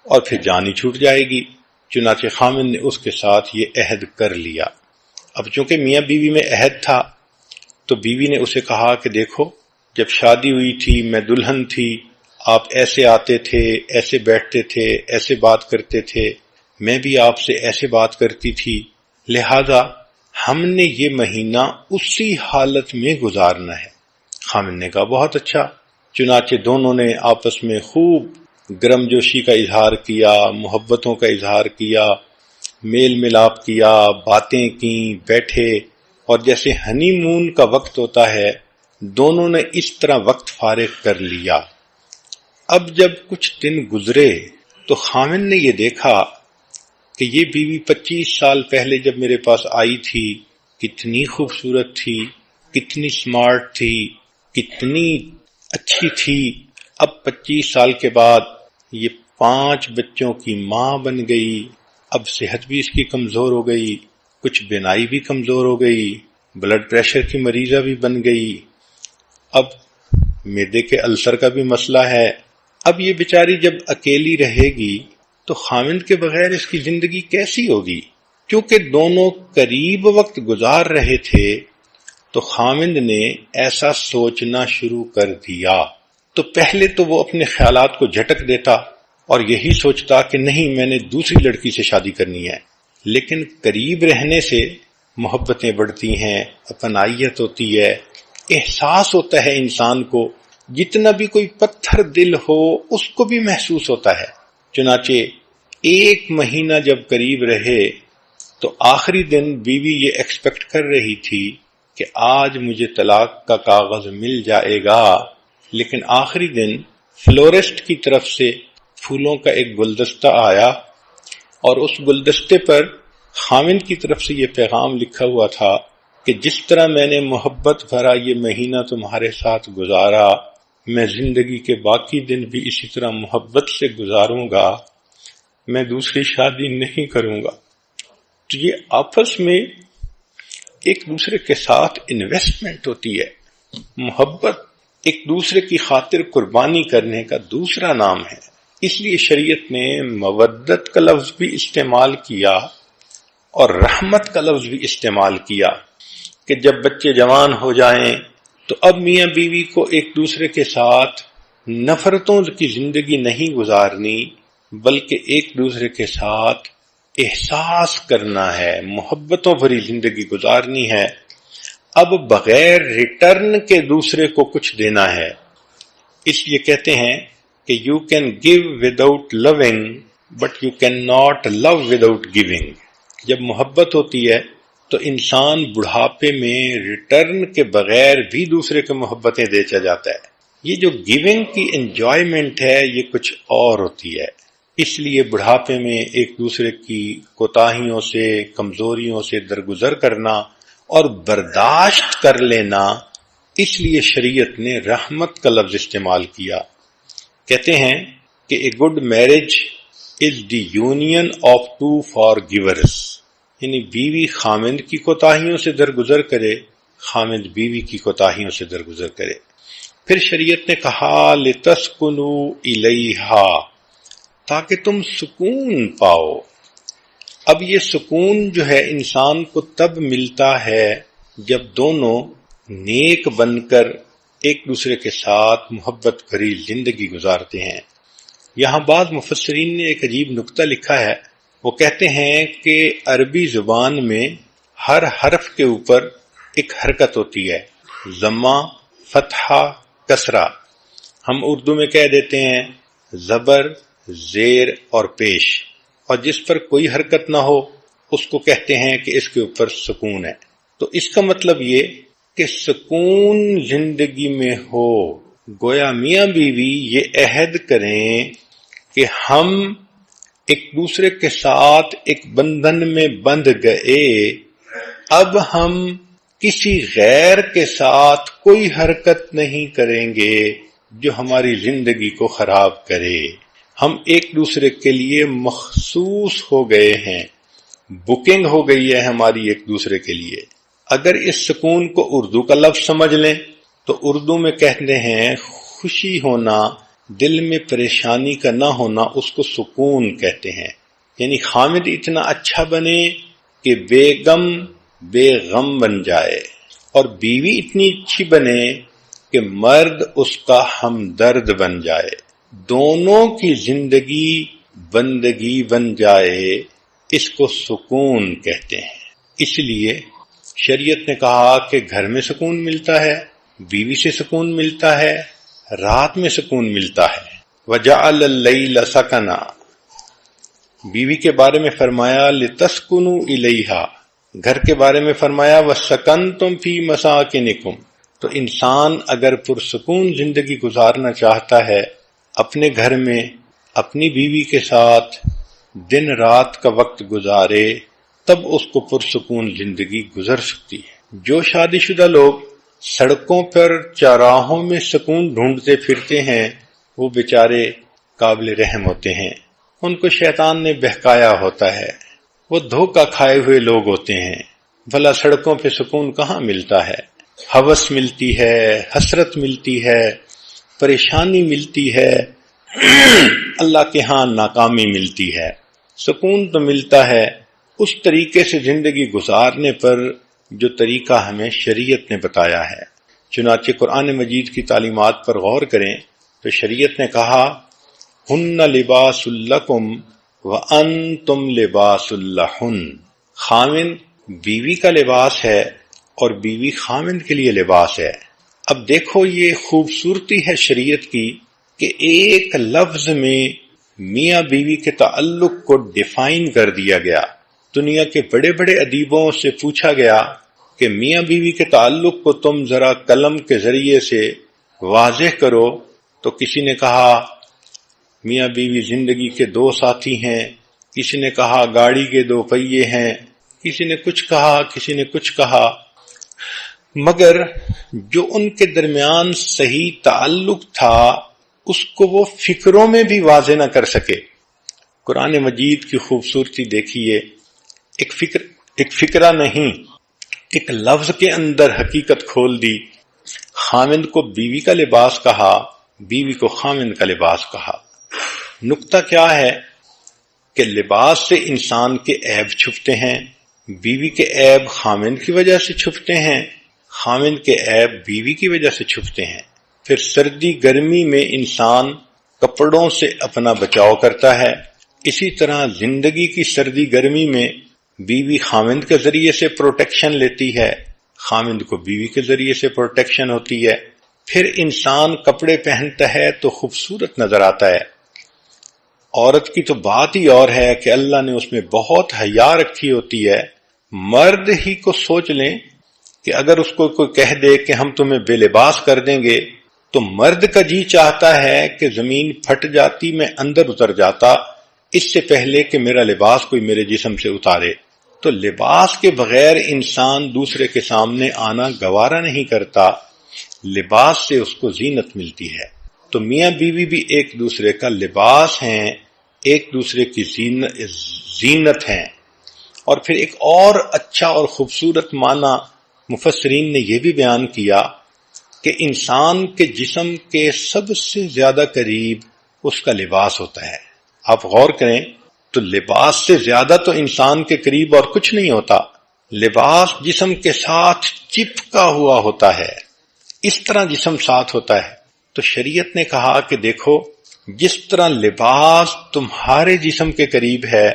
[SPEAKER 1] اور پھر جان ہی چھوٹ جائے گی۔ چنانچہ خامن نے اس کے ساتھ یہ عہد کر لیا۔ اب چونکہ میاں بیوی میں عہد تھا تو بیوی نے اسے کہا کہ دیکھو، جب شادی ہوئی تھی میں دلہن تھی، آپ ایسے آتے تھے، ایسے بیٹھتے تھے، ایسے بات کرتے تھے، میں بھی آپ سے ایسے بات کرتی تھی، لہذا ہم نے یہ مہینہ اسی حالت میں گزارنا ہے۔ خامن نے کہا بہت اچھا۔ چنانچہ دونوں نے آپس میں خوب گرم جوشی کا اظہار کیا، محبتوں کا اظہار کیا، میل ملاپ کیا، باتیں کیں، بیٹھے، اور جیسے ہنی مون کا وقت ہوتا ہے دونوں نے اس طرح وقت فارغ کر لیا۔ اب جب کچھ دن گزرے تو خامن نے یہ دیکھا کہ یہ بیوی 25 سال پہلے جب میرے پاس آئی تھی کتنی خوبصورت تھی، کتنی سمارٹ تھی، کتنی اچھی تھی، اب 25 سال کے بعد یہ 5 بچوں کی ماں بن گئی، اب صحت بھی اس کی کمزور ہو گئی، کچھ بینائی بھی کمزور ہو گئی، بلڈ پریشر کی مریضہ بھی بن گئی، اب معدے کے السر کا بھی مسئلہ ہے۔ اب یہ بیچاری جب اکیلی رہے گی تو خامند کے بغیر اس کی زندگی کیسی ہوگی؟ کیونکہ دونوں قریب وقت گزار رہے تھے تو خامند نے ایسا سوچنا شروع کر دیا۔ تو پہلے تو وہ اپنے خیالات کو جھٹک دیتا اور یہی سوچتا کہ نہیں، میں نے دوسری لڑکی سے شادی کرنی ہے، لیکن قریب رہنے سے محبتیں بڑھتی ہیں، اپنائیت ہوتی ہے، احساس ہوتا ہے انسان کو، جتنا بھی کوئی پتھر دل ہو اس کو بھی محسوس ہوتا ہے۔ چنانچہ 1 مہینہ جب قریب رہے تو آخری دن بیوی یہ ایکسپیکٹ کر رہی تھی کہ آج مجھے طلاق کا کاغذ مل جائے گا، لیکن آخری دن فلورسٹ کی طرف سے پھولوں کا ایک گلدستہ آیا اور اس گلدستے پر خامند کی طرف سے یہ پیغام لکھا ہوا تھا کہ جس طرح میں نے محبت بھرا یہ مہینہ تمہارے ساتھ گزارا، میں زندگی کے باقی دن بھی اسی طرح محبت سے گزاروں گا، میں دوسری شادی نہیں کروں گا۔ تو یہ آپس میں ایک دوسرے کے ساتھ انویسٹمنٹ ہوتی ہے۔ محبت ایک دوسرے کی خاطر قربانی کرنے کا دوسرا نام ہے۔ اس لیے شریعت نے مودت کا لفظ بھی استعمال کیا اور رحمت کا لفظ بھی استعمال کیا کہ جب بچے جوان ہو جائیں تو اب میاں بیوی کو ایک دوسرے کے ساتھ نفرتوں کی زندگی نہیں گزارنی، بلکہ ایک دوسرے کے ساتھ احساس کرنا ہے، محبتوں بھری زندگی گزارنی ہے۔ اب بغیر ریٹرن کے دوسرے کو کچھ دینا ہے۔ اس لیے کہتے ہیں کہ you can give without loving but you can not love without giving. جب محبت ہوتی ہے تو انسان بڑھاپے میں ریٹرن کے بغیر بھی دوسرے کو محبتیں دیتا جاتا ہے۔ یہ جو گیونگ کی انجوائمنٹ ہے یہ کچھ اور ہوتی ہے۔ اس لیے بڑھاپے میں ایک دوسرے کی کوتاہیوں سے، کمزوریوں سے درگزر کرنا اور برداشت کر لینا، اس لیے شریعت نے رحمت کا لفظ استعمال کیا۔ کہتے ہیں کہ a good marriage is the union of 2 فارگیورز، یعنی بیوی خامند کی کوتاہیوں سے درگزر کرے، خامند بیوی کی کوتاہیوں سے درگزر کرے۔ پھر شریعت نے کہا لِتَسْكُنُوا إِلَيْهَا، تاکہ تم سکون پاؤ۔ اب یہ سکون جو ہے انسان کو تب ملتا ہے جب دونوں نیک بن کر ایک دوسرے کے ساتھ محبت بھری زندگی گزارتے ہیں۔ یہاں بعض مفسرین نے ایک عجیب نکتہ لکھا ہے۔ وہ کہتے ہیں کہ عربی زبان میں ہر حرف کے اوپر ایک حرکت ہوتی ہے، ضمہ، فتحہ، کسرہ۔ ہم اردو میں کہہ دیتے ہیں زبر، زیر اور پیش، اور جس پر کوئی حرکت نہ ہو اس کو کہتے ہیں کہ اس کے اوپر سکون ہے۔ تو اس کا مطلب یہ کہ سکون زندگی میں ہو۔ گویا میاں بیوی یہ عہد کریں کہ ہم ایک دوسرے کے ساتھ ایک بندھن میں بندھ گئے، اب ہم کسی غیر کے ساتھ کوئی حرکت نہیں کریں گے جو ہماری زندگی کو خراب کرے۔ ہم ایک دوسرے کے لیے مخصوص ہو گئے ہیں، بکنگ ہو گئی ہے ہماری ایک دوسرے کے لیے۔ اگر اس سکون کو اردو کا لفظ سمجھ لیں تو اردو میں کہتے ہیں خوشی ہونا، دل میں پریشانی کا نہ ہونا، اس کو سکون کہتے ہیں۔ یعنی خامد اتنا اچھا بنے کہ بے غم بے غم بن جائے، اور بیوی اتنی اچھی بنے کہ مرد اس کا ہمدرد بن جائے، دونوں کی زندگی بندگی بن جائے، اس کو سکون کہتے ہیں۔ اس لیے شریعت نے کہا کہ گھر میں سکون ملتا ہے، بیوی سے سکون ملتا ہے، رات میں سکون ملتا ہے۔ وَجَعَلَ اللَّيْلَ سَكَنًا، بیوی کے بارے میں فرمایا لِتَسْكُنُوا إِلَيْهَا، گھر کے بارے میں فرمایا وَسَكَنْتُمْ فِي مَسَاكِنِكُمْ۔ تو انسان اگر پرسکون زندگی گزارنا چاہتا ہے اپنے گھر میں اپنی بیوی کے ساتھ دن رات کا وقت گزارے، تب اس کو پرسکون زندگی گزر سکتی ہے۔ جو شادی شدہ لوگ سڑکوں پر چوراہوں میں سکون ڈھونڈتے پھرتے ہیں وہ بیچارے قابل رحم ہوتے ہیں، ان کو شیطان نے بہکایا ہوتا ہے، وہ دھوکہ کھائے ہوئے لوگ ہوتے ہیں۔ بھلا سڑکوں پہ سکون کہاں ملتا ہے؟ ہوس ملتی ہے، حسرت ملتی ہے، پریشانی ملتی ہے، اللہ کے ہاں ناکامی ملتی ہے۔ سکون تو ملتا ہے اس طریقے سے زندگی گزارنے پر جو طریقہ ہمیں شریعت نے بتایا ہے۔ چنانچہ قرآن مجید کی تعلیمات پر غور کریں تو شریعت نے کہا ہن لباس لکم وانتم لباس لہن، خاوند بیوی کا لباس ہے اور بیوی خاوند کے لیے لباس ہے۔ اب دیکھو یہ خوبصورتی ہے شریعت کی کہ ایک لفظ میں میاں بیوی کے تعلق کو ڈیفائن کر دیا گیا۔ دنیا کے بڑے بڑے ادیبوں سے پوچھا گیا کہ میاں بیوی کے تعلق کو تم ذرا قلم کے ذریعے سے واضح کرو، تو کسی نے کہا میاں بیوی زندگی کے دو ساتھی ہیں، کسی نے کہا گاڑی کے دو پہیے ہیں، کسی نے کچھ کہا، کسی نے کچھ کہا، مگر جو ان کے درمیان صحیح تعلق تھا اس کو وہ فکروں میں بھی واضح نہ کر سکے۔ قرآن مجید کی خوبصورتی دیکھیے، ایک فکرہ نہیں، ایک لفظ کے اندر حقیقت کھول دی۔ خاوند کو بیوی کا لباس کہا، بیوی کو خاوند کا لباس کہا۔ نکتہ کیا ہے کہ لباس سے انسان کے عیب چھپتے ہیں، بیوی کے عیب خاوند کی وجہ سے چھپتے ہیں، خاوند کے عیب بیوی کی وجہ سے چھپتے ہیں۔ پھر سردی گرمی میں انسان کپڑوں سے اپنا بچاؤ کرتا ہے، اسی طرح زندگی کی سردی گرمی میں بیوی خاوند کے ذریعے سے پروٹیکشن لیتی ہے، خاوند کو بیوی کے ذریعے سے پروٹیکشن ہوتی ہے۔ پھر انسان کپڑے پہنتا ہے تو خوبصورت نظر آتا ہے۔ عورت کی تو بات ہی اور ہے کہ اللہ نے اس میں بہت حیا رکھی ہوتی ہے۔ مرد ہی کو سوچ لیں کہ اگر اس کو کوئی کہہ دے کہ ہم تمہیں بے لباس کر دیں گے تو مرد کا جی چاہتا ہے کہ زمین پھٹ جاتی، میں اندر اتر جاتا اس سے پہلے کہ میرا لباس کوئی میرے جسم سے اتارے۔ تو لباس کے بغیر انسان دوسرے کے سامنے آنا گوارا نہیں کرتا، لباس سے اس کو زینت ملتی ہے۔ تو میاں بیوی بھی ایک دوسرے کا لباس ہیں، ایک دوسرے کی زینت ہیں۔ اور پھر ایک اور اچھا اور خوبصورت معنی مفسرین نے یہ بھی بیان کیا کہ انسان کے جسم کے سب سے زیادہ قریب اس کا لباس ہوتا ہے۔ آپ غور کریں تو لباس سے زیادہ تو انسان کے قریب اور کچھ نہیں ہوتا۔ لباس جسم کے ساتھ چپکا ہوا ہوتا ہے، اس طرح جسم ساتھ ہوتا ہے۔ تو شریعت نے کہا کہ دیکھو جس طرح لباس تمہارے جسم کے قریب ہے،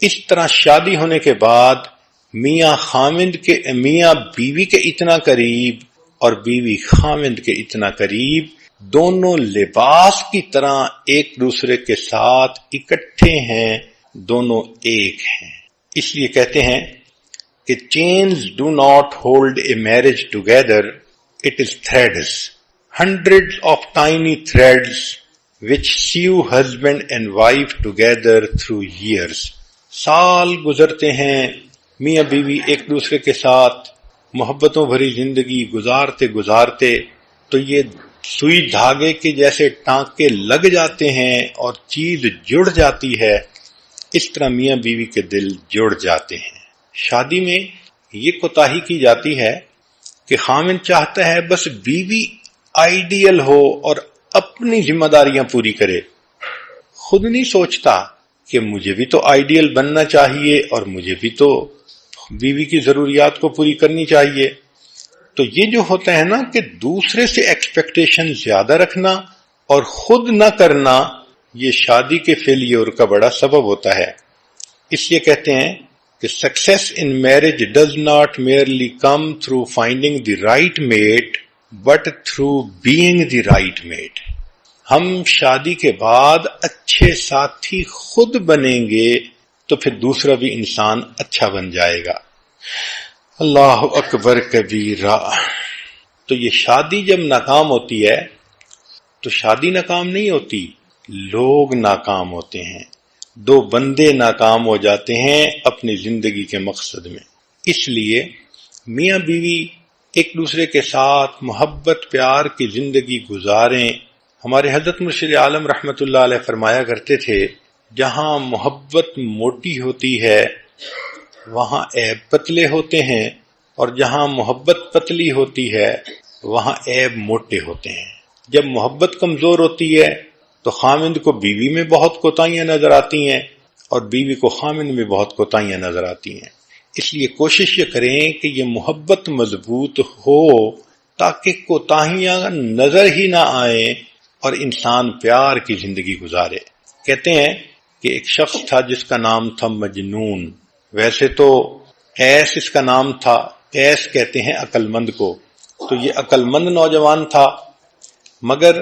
[SPEAKER 1] اس طرح شادی ہونے کے بعد میاں خامند کے میاں بیوی کے اتنا قریب اور بیوی خامند کے اتنا قریب، دونوں لباس کی طرح ایک دوسرے کے ساتھ اکٹھے ہیں، دونوں ایک ہیں۔ اس لیے کہتے ہیں کہ chains do not hold a marriage together, it is threads, hundreds of tiny threads which sew husband and wife together through years. سال گزرتے ہیں، میاں بیوی ایک دوسرے کے ساتھ محبتوں بھری زندگی گزارتے گزارتے تو یہ سوئی دھاگے کے جیسے ٹانکے لگ جاتے ہیں اور چیز جڑ جاتی ہے، اس طرح میاں بیوی کے دل جڑ جاتے ہیں۔ شادی میں یہ کوتاہی کی جاتی ہے کہ خامن چاہتا ہے بس بیوی آئیڈیل ہو اور اپنی ذمہ داریاں پوری کرے، خود نہیں سوچتا کہ مجھے بھی تو آئیڈیل بننا چاہیے اور مجھے بھی تو بیوی کی ضروریات کو پوری کرنی چاہیے۔ تو یہ جو ہوتا ہے نا کہ دوسرے سے ایکسپیکٹیشن زیادہ رکھنا اور خود نہ کرنا، یہ شادی کے فیلیور کا بڑا سبب ہوتا ہے۔ اس لیے کہتے ہیں کہ success in marriage does not merely come through finding the right mate but through being the right mate. ہم شادی کے بعد اچھے ساتھی خود بنیں گے تو پھر دوسرا بھی انسان اچھا بن جائے گا۔ اللہ اکبر کبیرہ۔ تو یہ شادی جب ناکام ہوتی ہے تو شادی ناکام نہیں ہوتی، لوگ ناکام ہوتے ہیں، دو بندے ناکام ہو جاتے ہیں اپنی زندگی کے مقصد میں۔ اس لیے میاں بیوی ایک دوسرے کے ساتھ محبت پیار کی زندگی گزاریں۔ ہمارے حضرت مرشد عالم رحمت اللہ علیہ فرمایا کرتے تھے، جہاں محبت موٹی ہوتی ہے وہاں عیب پتلے ہوتے ہیں، اور جہاں محبت پتلی ہوتی ہے وہاں عیب موٹے ہوتے ہیں۔ جب محبت کمزور ہوتی ہے تو خامند کو بیوی میں بہت کوتاہیاں نظر آتی ہیں اور بیوی کو خامند میں بہت کوتاہیاں نظر آتی ہیں۔ اس لیے کوشش یہ کریں کہ یہ محبت مضبوط ہو تاکہ کوتاہیاں نظر ہی نہ آئیں اور انسان پیار کی زندگی گزارے۔ کہتے ہیں کہ ایک شخص تھا جس کا نام تھا مجنون، ویسے تو قیس اس کا نام تھا، قیس کہتے ہیں عقل مند کو، تو یہ عقل مند نوجوان تھا، مگر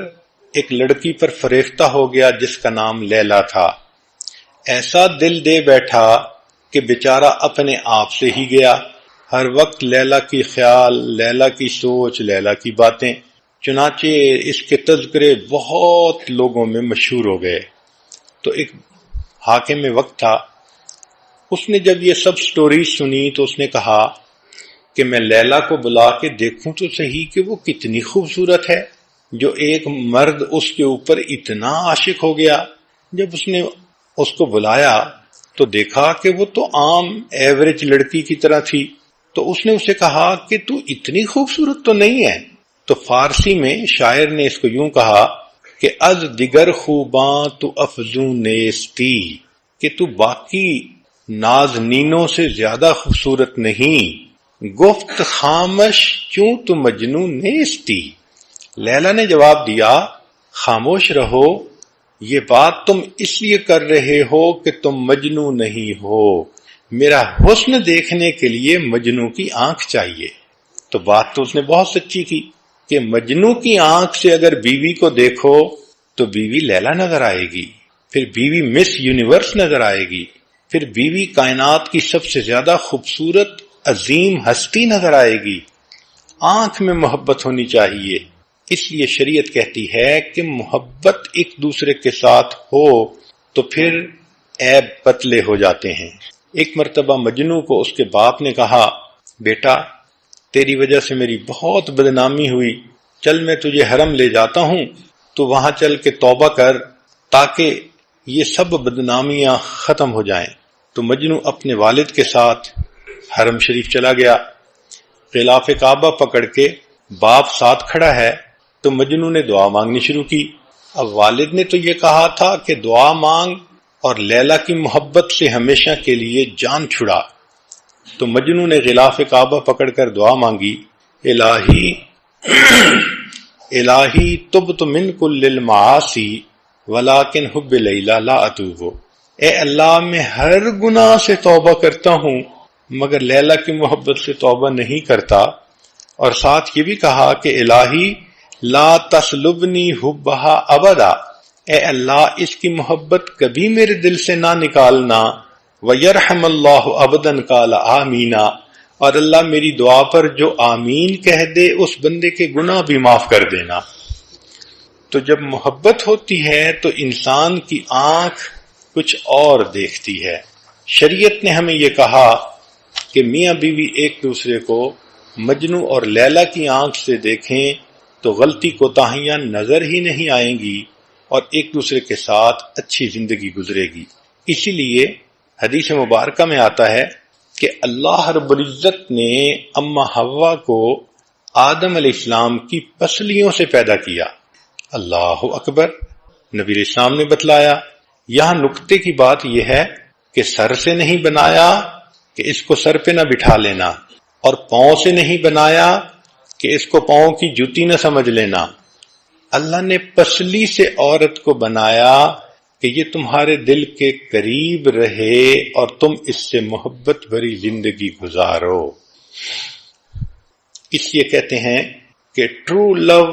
[SPEAKER 1] ایک لڑکی پر فریفتہ ہو گیا جس کا نام لیلا تھا۔ ایسا دل دے بیٹھا کہ بیچارہ اپنے آپ سے ہی گیا، ہر وقت لیلا کی خیال، لیلا کی سوچ، لیلا کی باتیں، چنانچہ اس کے تذکرے بہت لوگوں میں مشہور ہو گئے۔ تو ایک حاکم وقت تھا، اس نے جب یہ سب سٹوریز سنی تو اس نے کہا کہ میں لیلا کو بلا کے دیکھوں تو صحیح کہ وہ کتنی خوبصورت ہے جو ایک مرد اس کے اوپر اتنا عاشق ہو گیا۔ جب اس نے اس کو بلایا تو دیکھا کہ وہ تو عام ایوریج لڑکی کی طرح تھی، تو اس نے اسے کہا کہ تو اتنی خوبصورت تو نہیں ہے۔ تو فارسی میں شاعر نے اس کو یوں کہا کہ از دیگر خوباں تو افزوں نیستی، کہ تو باقی نازنینوں سے زیادہ خوبصورت نہیں، گفت خامش کیوں تو مجنون نیستی۔ لیلا نے جواب دیا، خاموش رہو، یہ بات تم اس لیے کر رہے ہو کہ تم مجنو نہیں ہو، میرا حسن دیکھنے کے لیے مجنو کی آنکھ چاہیے۔ تو بات تو اس نے بہت سچی کی کہ مجنو کی آنکھ سے اگر بیوی کو دیکھو تو بیوی لیلا نظر آئے گی، پھر بیوی مس یونیورس نظر آئے گی، پھر بیوی کائنات کی سب سے زیادہ خوبصورت عظیم ہستی نظر آئے گی۔ آنکھ میں محبت ہونی چاہیے۔ اس لیے شریعت کہتی ہے کہ محبت ایک دوسرے کے ساتھ ہو تو پھر عیب پتلے ہو جاتے ہیں۔ ایک مرتبہ مجنو کو اس کے باپ نے کہا، بیٹا تیری وجہ سے میری بہت بدنامی ہوئی، چل میں تجھے حرم لے جاتا ہوں، تو وہاں چل کے توبہ کر تاکہ یہ سب بدنامیاں ختم ہو جائیں۔ تو مجنو اپنے والد کے ساتھ حرم شریف چلا گیا، غلاف کعبہ پکڑ کے باپ ساتھ کھڑا ہے، تو مجنو نے دعا مانگنی شروع کی۔ اب والد نے تو یہ کہا تھا کہ دعا مانگ اور لیلا کی محبت سے ہمیشہ کے لیے جان چھڑا، تو مجنو نے غلاف کعبہ پکڑ کر دعا مانگی، الہی الہی تبت من کل المعاصی ولیکن حب لیلا لا اتوب، اے اللہ میں ہر گناہ سے توبہ کرتا ہوں مگر لیلا کی محبت سے توبہ نہیں کرتا۔ اور ساتھ یہ بھی کہا کہ الہی لا تسلبنی حبہا ابدا، اے اللہ اس کی محبت کبھی میرے دل سے نہ نکالنا۔ وَيَرْحَمَ اللَّهُ أَبَدًا قَالَ آمِينَ، اور اللہ میری دعا پر جو آمین کہہ دے اس بندے کے گناہ بھی معاف کر دینا۔ تو جب محبت ہوتی ہے تو انسان کی آنکھ کچھ اور دیکھتی ہے۔ شریعت نے ہمیں یہ کہا کہ میاں بیوی ایک دوسرے کو مجنو اور لیلا کی آنکھ سے دیکھیں تو غلطی کوتاہیاں نظر ہی نہیں آئیں گی اور ایک دوسرے کے ساتھ اچھی زندگی گزرے گی۔ اسی لیے حدیث مبارکہ میں آتا ہے کہ اللہ رب العزت نے اما حوا کو آدم علیہ السلام کی پسلیوں سے پیدا کیا۔ اللہ اکبر، نبی علیہ السلام نے بتلایا۔ یہاں نکتے کی بات یہ ہے کہ سر سے نہیں بنایا کہ اس کو سر پہ نہ بٹھا لینا، اور پاؤں سے نہیں بنایا کہ اس کو پاؤں کی جوتی نہ سمجھ لینا۔ اللہ نے پسلی سے عورت کو بنایا کہ یہ تمہارے دل کے قریب رہے اور تم اس سے محبت بھری زندگی گزارو۔ اس لیے کہتے ہیں کہ true love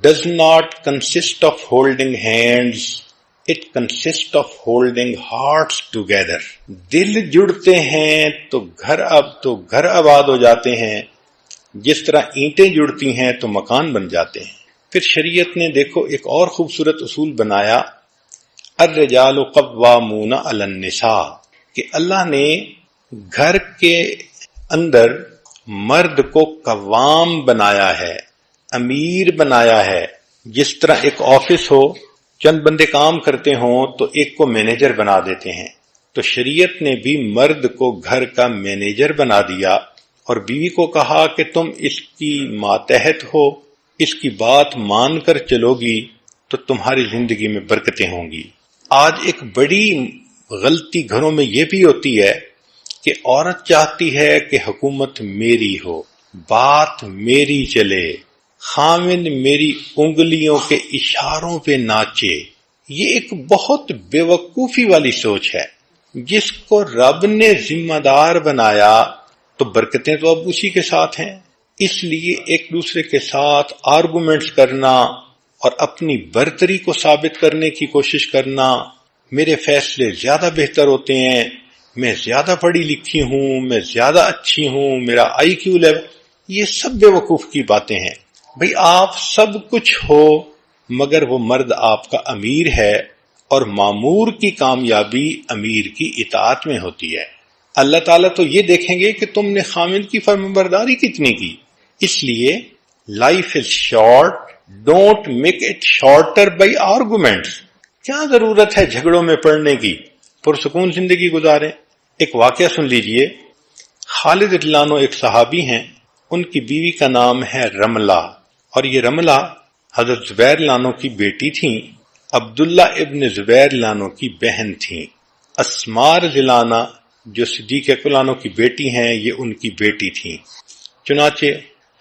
[SPEAKER 1] does not consist of holding hands, it consist of holding hearts together. دل جڑتے ہیں تو گھر آباد ہو جاتے ہیں، جس طرح اینٹیں جڑتی ہیں تو مکان بن جاتے ہیں۔ پھر شریعت نے دیکھو ایک اور خوبصورت اصول بنایا، الرجال قوامون علی النساء، کہ اللہ نے گھر کے اندر مرد کو قوام بنایا ہے، امیر بنایا ہے۔ جس طرح ایک آفس ہو، چند بندے کام کرتے ہوں تو ایک کو مینیجر بنا دیتے ہیں، تو شریعت نے بھی مرد کو گھر کا مینیجر بنا دیا اور بیوی کو کہا کہ تم اس کی ماتحت ہو، اس کی بات مان کر چلو گی تو تمہاری زندگی میں برکتیں ہوں گی۔ آج ایک بڑی غلطی گھروں میں یہ بھی ہوتی ہے کہ عورت چاہتی ہے کہ حکومت میری ہو، بات میری چلے، خامند میری انگلیوں کے اشاروں پہ ناچے۔ یہ ایک بہت بے وقوفی والی سوچ ہے۔ جس کو رب نے ذمہ دار بنایا تو برکتیں تو اب اسی کے ساتھ ہیں۔ اس لیے ایک دوسرے کے ساتھ آرگومنٹس کرنا اور اپنی برتری کو ثابت کرنے کی کوشش کرنا، میرے فیصلے زیادہ بہتر ہوتے ہیں، میں زیادہ پڑھی لکھی ہوں، میں زیادہ اچھی ہوں، میرا آئی کیو لیول، یہ سب بے وقوف کی باتیں ہیں۔ بھئی آپ سب کچھ ہو مگر وہ مرد آپ کا امیر ہے، اور مامور کی کامیابی امیر کی اطاعت میں ہوتی ہے۔ اللہ تعالیٰ تو یہ دیکھیں گے کہ تم نے خامند کی فرمانبرداری کتنی کی۔ اس لیے life is short, don't make it shorter by arguments. کیا ضرورت ہے جھگڑوں میں پڑنے کی، پرسکون زندگی گزاریں۔ ایک واقعہ سن لیجئے۔ خالد رضی اللہ عنہ ایک صحابی ہیں، ان کی بیوی کا نام ہے رملہ، اور یہ رملہ حضرت زبیر رضی اللہ عنہ کی بیٹی تھیں، عبداللہ ابن زبیر رضی اللہ عنہ کی بہن تھیں۔ اسماء رضی اللہ عنہ جو صدیق اکبر رضی اللہ عنہ کی بیٹی ہیں، یہ ان کی بیٹی تھیں۔ چنانچہ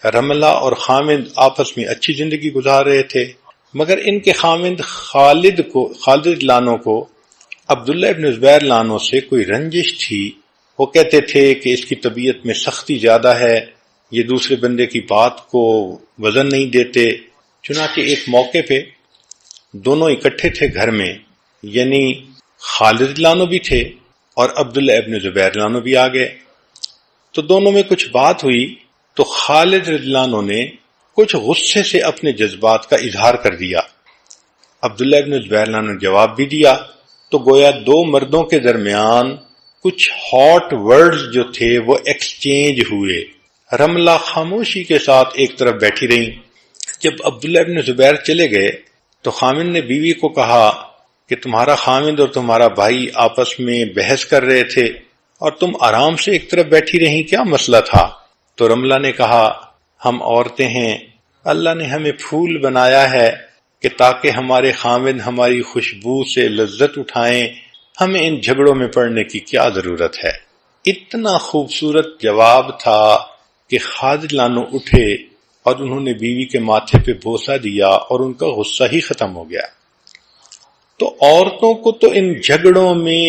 [SPEAKER 1] رملہ اور خامد آپس میں اچھی زندگی گزار رہے تھے، مگر ان کے خامد خالد رضی اللہ عنہ کو عبداللہ ابن زبیر رضی اللہ عنہ سے کوئی رنجش تھی۔ وہ کہتے تھے کہ اس کی طبیعت میں سختی زیادہ ہے، یہ دوسرے بندے کی بات کو وزن نہیں دیتے۔ چنانچہ ایک موقع پہ دونوں اکٹھے تھے گھر میں، یعنی خالد رضی اللہ عنہ بھی تھے اور عبداللہ ابن زبیر رضی اللہ عنہ بھی آ گئے۔ تو دونوں میں کچھ بات ہوئی تو خالد رضی اللہ عنہ نے کچھ غصے سے اپنے جذبات کا اظہار کر دیا۔ عبداللہ ابن زبیر رضی اللہ عنہ نے جواب بھی دیا، تو گویا دو مردوں کے درمیان کچھ ہاٹ ورڈز جو تھے وہ ایکسچینج ہوئے۔ رملہ خاموشی کے ساتھ ایک طرف بیٹھی رہیں۔ جب عبداللہ ابن زبیر چلے گئے تو خامند نے بیوی کو کہا کہ تمہارا خامند اور تمہارا بھائی آپس میں بحث کر رہے تھے اور تم آرام سے ایک طرف بیٹھی رہیں، کیا مسئلہ تھا؟ تو رملہ نے کہا، ہم عورتیں ہیں، اللہ نے ہمیں پھول بنایا ہے کہ تاکہ ہمارے خامند ہماری خوشبو سے لذت اٹھائیں، ہمیں ان جھگڑوں میں پڑنے کی کیا ضرورت ہے۔ اتنا خوبصورت جواب تھا کہ خالد لانو اٹھے اور انہوں نے بیوی کے ماتھے پہ بوسہ دیا اور ان کا غصہ ہی ختم ہو گیا۔ تو عورتوں کو تو ان جھگڑوں میں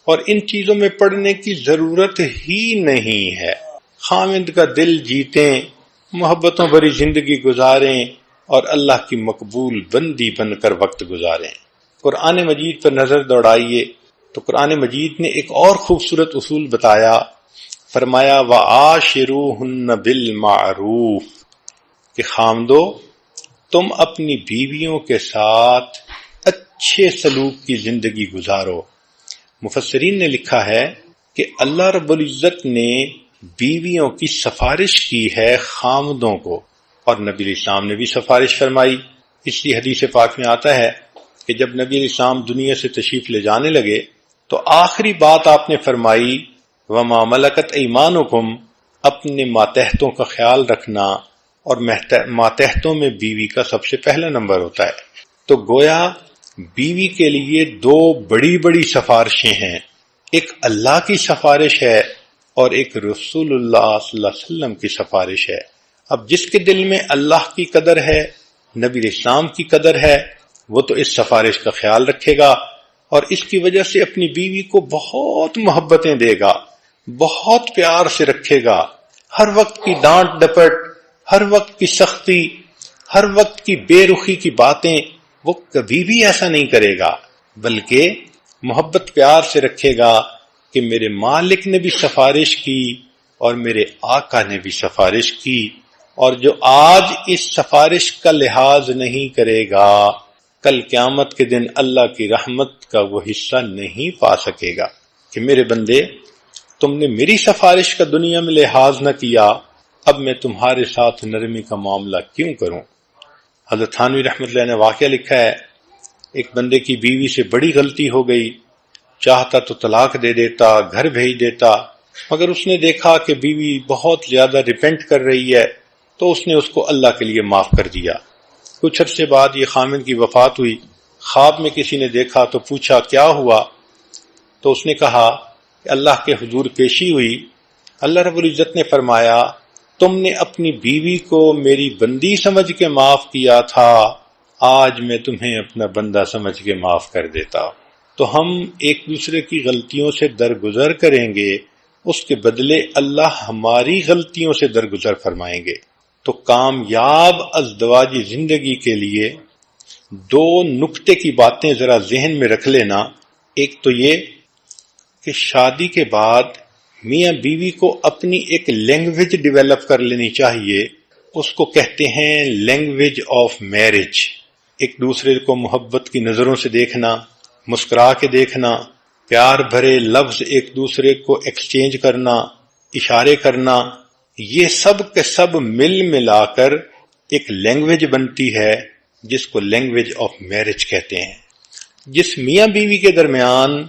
[SPEAKER 1] اور ان چیزوں میں پڑنے کی ضرورت ہی نہیں ہے۔ خاوند کا دل جیتیں، محبتوں بھری زندگی گزاریں اور اللہ کی مقبول بندی بن کر وقت گزاریں۔ قرآن مجید پر نظر دوڑائیے تو قرآن مجید نے ایک اور خوبصورت اصول بتایا، فرمایا وَعَاشِرُوهُنَّ بِالْمَعْرُوفِ کہ خامدو تم اپنی بیویوں کے ساتھ اچھے سلوک کی زندگی گزارو۔ مفسرین نے لکھا ہے کہ اللہ رب العزت نے بیویوں کی سفارش کی ہے خامدوں کو، اور نبی علیہ السلام نے بھی سفارش فرمائی۔ اس لیے حدیث پاک میں آتا ہے کہ جب نبی علیہ السلام دنیا سے تشریف لے جانے لگے تو آخری بات آپ نے فرمائی وَمَا مَلَكَتْ أَيْمَانُكُمْ، اپنے ماتحتوں کا خیال رکھنا، اور ماتحتوں میں بیوی کا سب سے پہلا نمبر ہوتا ہے۔ تو گویا بیوی کے لیے دو بڑی بڑی سفارشیں ہیں، ایک اللہ کی سفارش ہے اور ایک رسول اللہ صلی اللہ علیہ وسلم کی سفارش ہے۔ اب جس کے دل میں اللہ کی قدر ہے، نبی علیہ السلام کی قدر ہے، وہ تو اس سفارش کا خیال رکھے گا اور اس کی وجہ سے اپنی بیوی کو بہت محبتیں دے گا، بہت پیار سے رکھے گا، ہر وقت کی ڈانٹ ڈپٹ، ہر وقت کی سختی، ہر وقت کی بے رخی کی باتیں وہ کبھی بھی ایسا نہیں کرے گا، بلکہ محبت پیار سے رکھے گا کہ میرے مالک نے بھی سفارش کی اور میرے آقا نے بھی سفارش کی، اور جو آج اس سفارش کا لحاظ نہیں کرے گا کل قیامت کے دن اللہ کی رحمت کا وہ حصہ نہیں پا سکے گا کہ میرے بندے تم نے میری سفارش کا دنیا میں لحاظ نہ کیا، اب میں تمہارے ساتھ نرمی کا معاملہ کیوں کروں۔ حضرت تھانوی رحمۃ اللہ نے واقعہ لکھا ہے، ایک بندے کی بیوی سے بڑی غلطی ہو گئی، چاہتا تو طلاق دے دیتا، گھر بھیج دیتا، مگر اس نے دیکھا کہ بیوی بہت زیادہ ریپینٹ کر رہی ہے تو اس نے اس کو اللہ کے لیے معاف کر دیا۔ کچھ عرصے بعد یہ خامد کی وفات ہوئی، خواب میں کسی نے دیکھا تو پوچھا کیا ہوا، تو اس نے کہا کہ اللہ کے حضور پیشی ہوئی، اللہ رب العزت نے فرمایا تم نے اپنی بیوی کو میری بندی سمجھ کے معاف کیا تھا، آج میں تمہیں اپنا بندہ سمجھ کے معاف کر دیتا۔ تو ہم ایک دوسرے کی غلطیوں سے درگزر کریں گے، اس کے بدلے اللہ ہماری غلطیوں سے درگزر فرمائیں گے۔ تو کامیاب ازدواجی زندگی کے لیے دو نکتے کی باتیں ذرا ذہن میں رکھ لینا۔ ایک تو یہ کہ شادی کے بعد میاں بیوی کو اپنی ایک لینگویج ڈیولپ کر لینی چاہیے، اس کو کہتے ہیں لینگویج آف میرج۔ ایک دوسرے کو محبت کی نظروں سے دیکھنا، مسکرا کے دیکھنا، پیار بھرے لفظ ایک دوسرے کو ایکسچینج کرنا، اشارے کرنا، یہ سب کے سب مل ملا کر ایک لینگویج بنتی ہے جس کو لینگویج آف میرج کہتے ہیں۔ جس میاں بیوی کے درمیان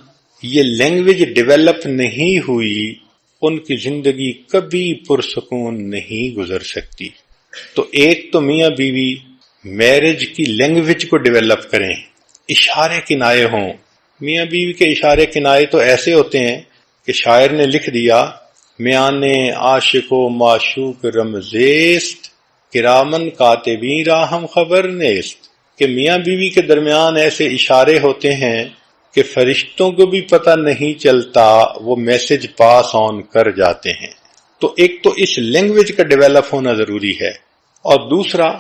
[SPEAKER 1] یہ لینگویج ڈیولپ نہیں ہوئی ان کی زندگی کبھی پرسکون نہیں گزر سکتی۔ تو ایک تو میاں بیوی میرج کی لینگویج کو ڈیولپ کریں، اشارے کنائے ہوں۔ میاں بیوی کے اشارے کنائے تو ایسے ہوتے ہیں کہ شاعر نے لکھ دیا میانے عاشق و معشوق رمزیست کرامن کاتبین راہم خبر نیست، کہ میاں بیوی کے درمیان ایسے اشارے ہوتے ہیں کہ فرشتوں کو بھی پتہ نہیں چلتا، وہ میسج پاس آن کر جاتے ہیں۔ تو ایک تو اس لینگویج کا ڈیولپ ہونا ضروری ہے، اور دوسرا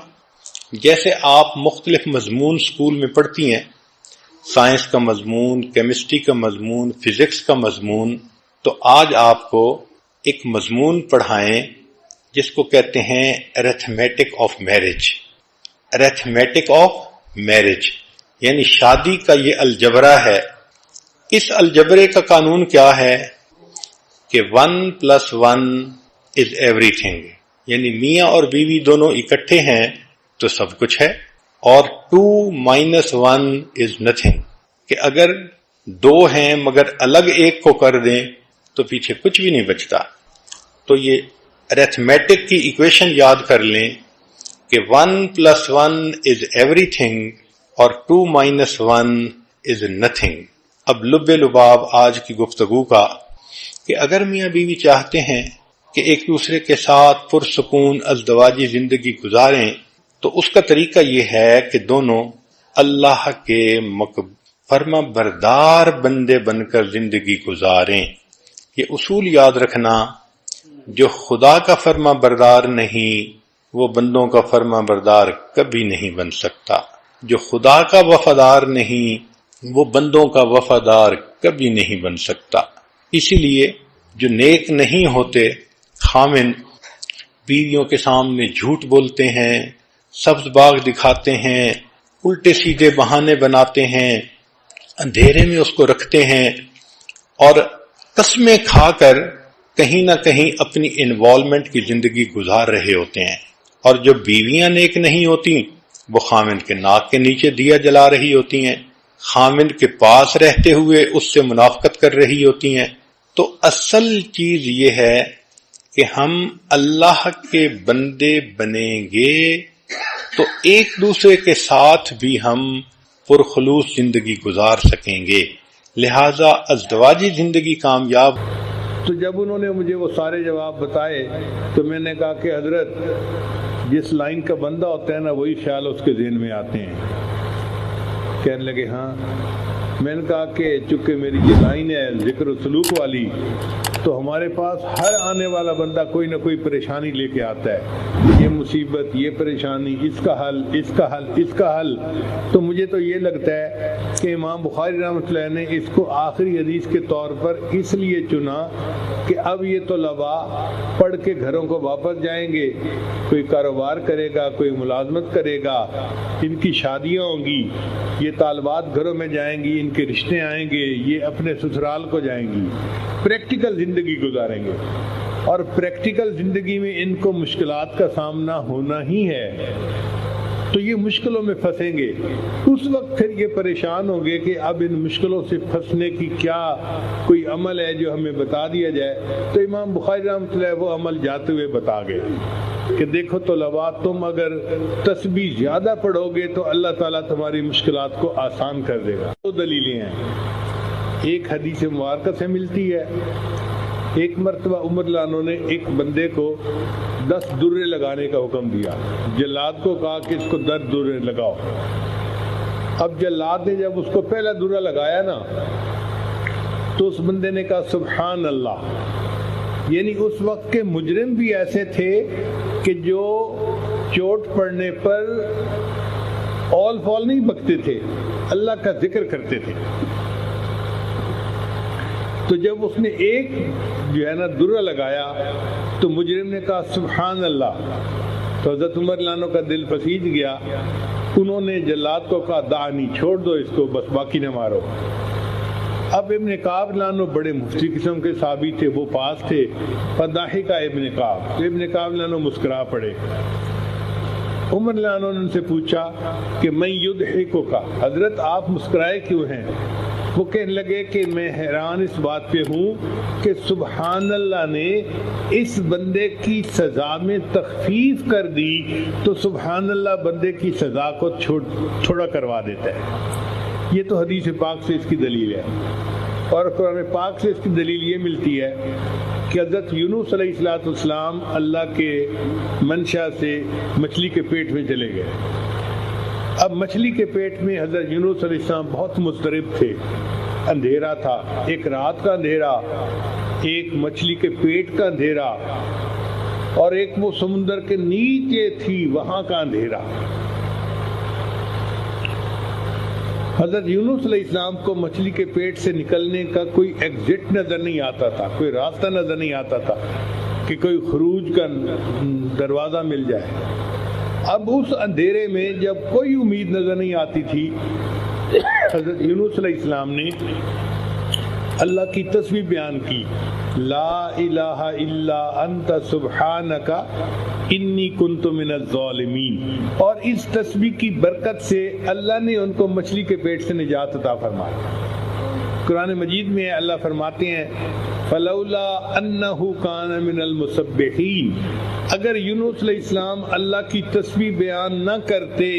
[SPEAKER 1] جیسے آپ مختلف مضمون سکول میں پڑھتی ہیں، سائنس کا مضمون، کیمسٹری کا مضمون، فزکس کا مضمون، تو آج آپ کو ایک مضمون پڑھائیں جس کو کہتے ہیں arithmetic of marriage. Arithmetic of marriage یعنی شادی کا یہ الجبرا ہے۔ اس الجبرے کا قانون کیا ہے کہ 1+1 is everything، یعنی میاں اور بیوی دونوں اکٹھے ہیں تو سب کچھ ہے، اور 2-1 is nothing، کہ اگر دو ہیں مگر الگ ایک کو کر دیں تو پیچھے کچھ بھی نہیں بچتا۔ تو یہ ارتھمیٹک کی ایکویشن یاد کر لیں کہ 1+1 is everything اور 2-1 is nothing۔ اب لب لباب آج کی گفتگو کا کہ اگر میاں بیوی چاہتے ہیں کہ ایک دوسرے کے ساتھ پرسکون ازدواجی زندگی گزاریں تو اس کا طریقہ یہ ہے کہ دونوں اللہ کے فرما بردار بندے بن کر زندگی گزاریں۔ یہ اصول یاد رکھنا، جو خدا کا فرما بردار نہیں وہ بندوں کا فرما بردار کبھی نہیں بن سکتا، جو خدا کا وفادار نہیں وہ بندوں کا وفادار کبھی نہیں بن سکتا۔ اسی لیے جو نیک نہیں ہوتے خامن بیویوں کے سامنے جھوٹ بولتے ہیں، سبز باغ دکھاتے ہیں، الٹے سیدھے بہانے بناتے ہیں، اندھیرے میں اس کو رکھتے ہیں اور قسمیں کھا کر کہیں نہ کہیں اپنی انوالومنٹ کی زندگی گزار رہے ہوتے ہیں، اور جو بیویاں نیک نہیں ہوتی وہ خامند کے ناک کے نیچے دیا جلا رہی ہوتی ہیں، خامند کے پاس رہتے ہوئے اس سے منافقت کر رہی ہوتی ہیں۔ تو اصل چیز یہ ہے کہ ہم اللہ کے بندے بنیں گے تو ایک دوسرے کے ساتھ بھی ہم پرخلوص زندگی گزار سکیں گے، لہذا ازدواجی زندگی کامیاب۔
[SPEAKER 2] تو جب انہوں نے مجھے وہ سارے جواب بتائے تو میں نے کہا کہ حضرت جس لائن کا بندہ ہوتا ہے نا وہی خیال اس کے ذہن میں آتے ہیں۔ کہنے لگے ہاں۔ میں نے کہا کہ چونکہ میری یہ لائن ہے ذکر و سلوک والی، تو ہمارے پاس ہر آنے والا بندہ کوئی نہ کوئی پریشانی لے کے آتا ہے، یہ مصیبت، یہ پریشانی، اس کا حل، اس کا حل، اس کا حل۔ تو مجھے تو یہ لگتا ہے کہ امام بخاری رحمۃ اللہ نے اس کو آخری حدیث کے طور پر اس لیے چنا کہ اب یہ طلباء پڑھ کے گھروں کو واپس جائیں گے، کوئی کاروبار کرے گا، کوئی ملازمت کرے گا، ان کی شادیاں ہوں گی، یہ طالبات گھروں میں جائیں گی، ان کے رشتے آئیں گے، یہ اپنے سسرال کو جائیں گی، پریکٹیکل زندگی گزاریں گے، اور پریکٹیکل زندگی میں ان کو مشکلات کا سامنا ہونا ہی ہے، تو یہ مشکلوں میں پھنسیں گے۔ اس وقت پھر یہ پریشان ہوں گے کہ اب ان مشکلوں سے پھنسنے کی کیا کوئی عمل ہے جو ہمیں بتا دیا جائے۔ تو امام بخاری رحمۃ اللہ وہ عمل جاتے ہوئے بتا گئے کہ دیکھو طلباء، تم اگر تسبیح زیادہ پڑھو گے تو اللہ تعالیٰ تمہاری مشکلات کو آسان کر دے گا۔ دو دلیلیں ہیں، ایک حدیث مبارکہ سے ملتی ہے، ایک مرتبہ عمر لانو نے ایک بندے کو 10 درے لگانے کا حکم دیا، جلاد کو کہا کہ اس کو 10 درے لگاؤ۔ اب جلاد نے جب اس کو پہلا درہ لگایا نا تو اس بندے نے کہا سبحان اللہ، یعنی اس وقت کے مجرم بھی ایسے تھے کہ جو چوٹ پڑنے پر اول فال نہیں بکتے تھے، اللہ کا ذکر کرتے تھے۔ تو جب اس نے ایک جو ہے نا درہ لگایا تو مجرم نے کہا سبحان اللہ، تو حضرت عمر لانو کا دل پسیج گیا، انہوں نے جلاد کو کہا دعنی، چھوڑ دو اس کو، بس باقی نہ مارو۔ اب ابن کعب لانو بڑے مفتی قسم کے صحابی تھے، وہ پاس تھے، فضاحکا ابن کعب، تو ابن کعب لانو مسکرا پڑے۔ عمر لانو نے ان سے پوچھا کہ من یضحکک، حضرت آپ مسکرائے کیوں ہیں؟ وہ کہنے لگے کہ میں حیران اس بات پہ ہوں کہ سبحان اللہ نے اس بندے کی سزا میں تخفیف کر دی تو سبحان اللہ بندے کی سزا کو تھوڑا کروا دیتا ہے۔ یہ تو حدیث پاک سے اس کی دلیل ہے، اور قرآن پاک سے اس کی دلیل یہ ملتی ہے کہ حضرت یونس علیہ السلام اللہ کے منشا سے مچھلی کے پیٹ میں چلے گئے۔ اب مچھلی کے پیٹ میں حضرت یونس علیہ السلام بہت مضطرب تھے، اندھیرا تھا، ایک رات کا اندھیرا، ایک مچھلی کے پیٹ کا اندھیرا، اور ایک وہ سمندر کے نیچے تھی وہاں کا اندھیرا۔ حضرت یونس علیہ السلام کو مچھلی کے پیٹ سے نکلنے کا کوئی ایگزٹ نظر نہیں آتا تھا، کوئی راستہ نظر نہیں آتا تھا کہ کوئی خروج کا دروازہ مل جائے۔ اب اس اندھیرے میں جب کوئی امید نظر نہیں آتی تھی، حضرت یونس علیہ السلام نے اللہ کی تسبیح بیان کی، لا الہ الا انت سبحانک انی کنت من الظالمین، اور اس تسبیح کی برکت سے اللہ نے ان کو مچھلی کے پیٹ سے نجات عطا فرمائی۔ قرآن مجید میں اللہ فرماتے ہیں فلولا انہ کان من المسبحین، اگر یونس علیہ السلام اللہ کی تسبیح بیان نہ کرتے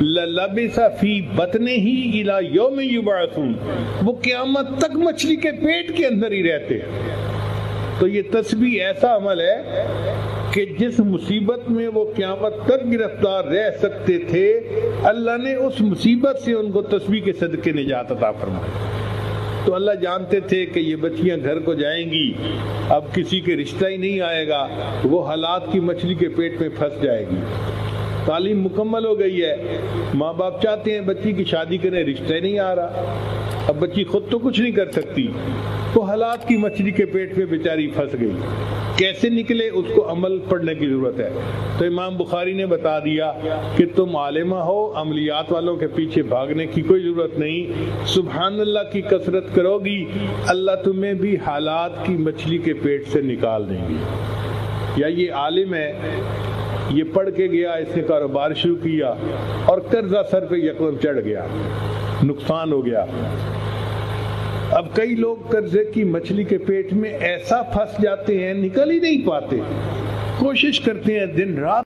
[SPEAKER 2] للبث فی بطنہ الی یوم یبعثون، وہ قیامت تک مچھلی کے پیٹ کے اندر ہی رہتے۔ تو یہ تسبیح ایسا عمل ہے کہ جس مصیبت میں وہ قیامت تک گرفتار رہ سکتے تھے، اللہ نے اس مصیبت سے ان کو تسبیح کے صدقے نجات عطا فرمائی۔ تو اللہ جانتے تھے کہ یہ بچیاں گھر کو جائیں گی، اب کسی کے رشتہ ہی نہیں آئے گا، وہ حالات کی مچھلی کے پیٹ میں پھنس جائے گی۔ تعلیم مکمل ہو گئی ہے، ماں باپ چاہتے ہیں بچی کی شادی کریں، رشتہ ہی نہیں آ رہا، اب بچی خود تو کچھ نہیں کر سکتی، وہ حالات کی مچھلی کے پیٹ میں بیچاری پھنس گئی، کیسے نکلے اس کو عمل پڑھنے کی ضرورت ہے۔ تو امام بخاری نے بتا دیا کہ تم عالمہ ہو، عملیات والوں کے پیچھے بھاگنے کی کوئی ضرورت نہیں، سبحان اللہ کی کثرت کرو گی، اللہ تمہیں بھی حالات کی مچھلی کے پیٹ سے نکال دیں گے۔ یا یہ عالم ہے، یہ پڑھ کے گیا، اس نے کاروبار شروع کیا اور قرضہ سر پہ یکدم چڑھ گیا، نقصان ہو گیا۔ اب کئی لوگ قرضے کی مچھلی کے پیٹ میں ایسا پھنس جاتے ہیں، نکل ہی نہیں پاتے، کوشش کرتے ہیں دن رات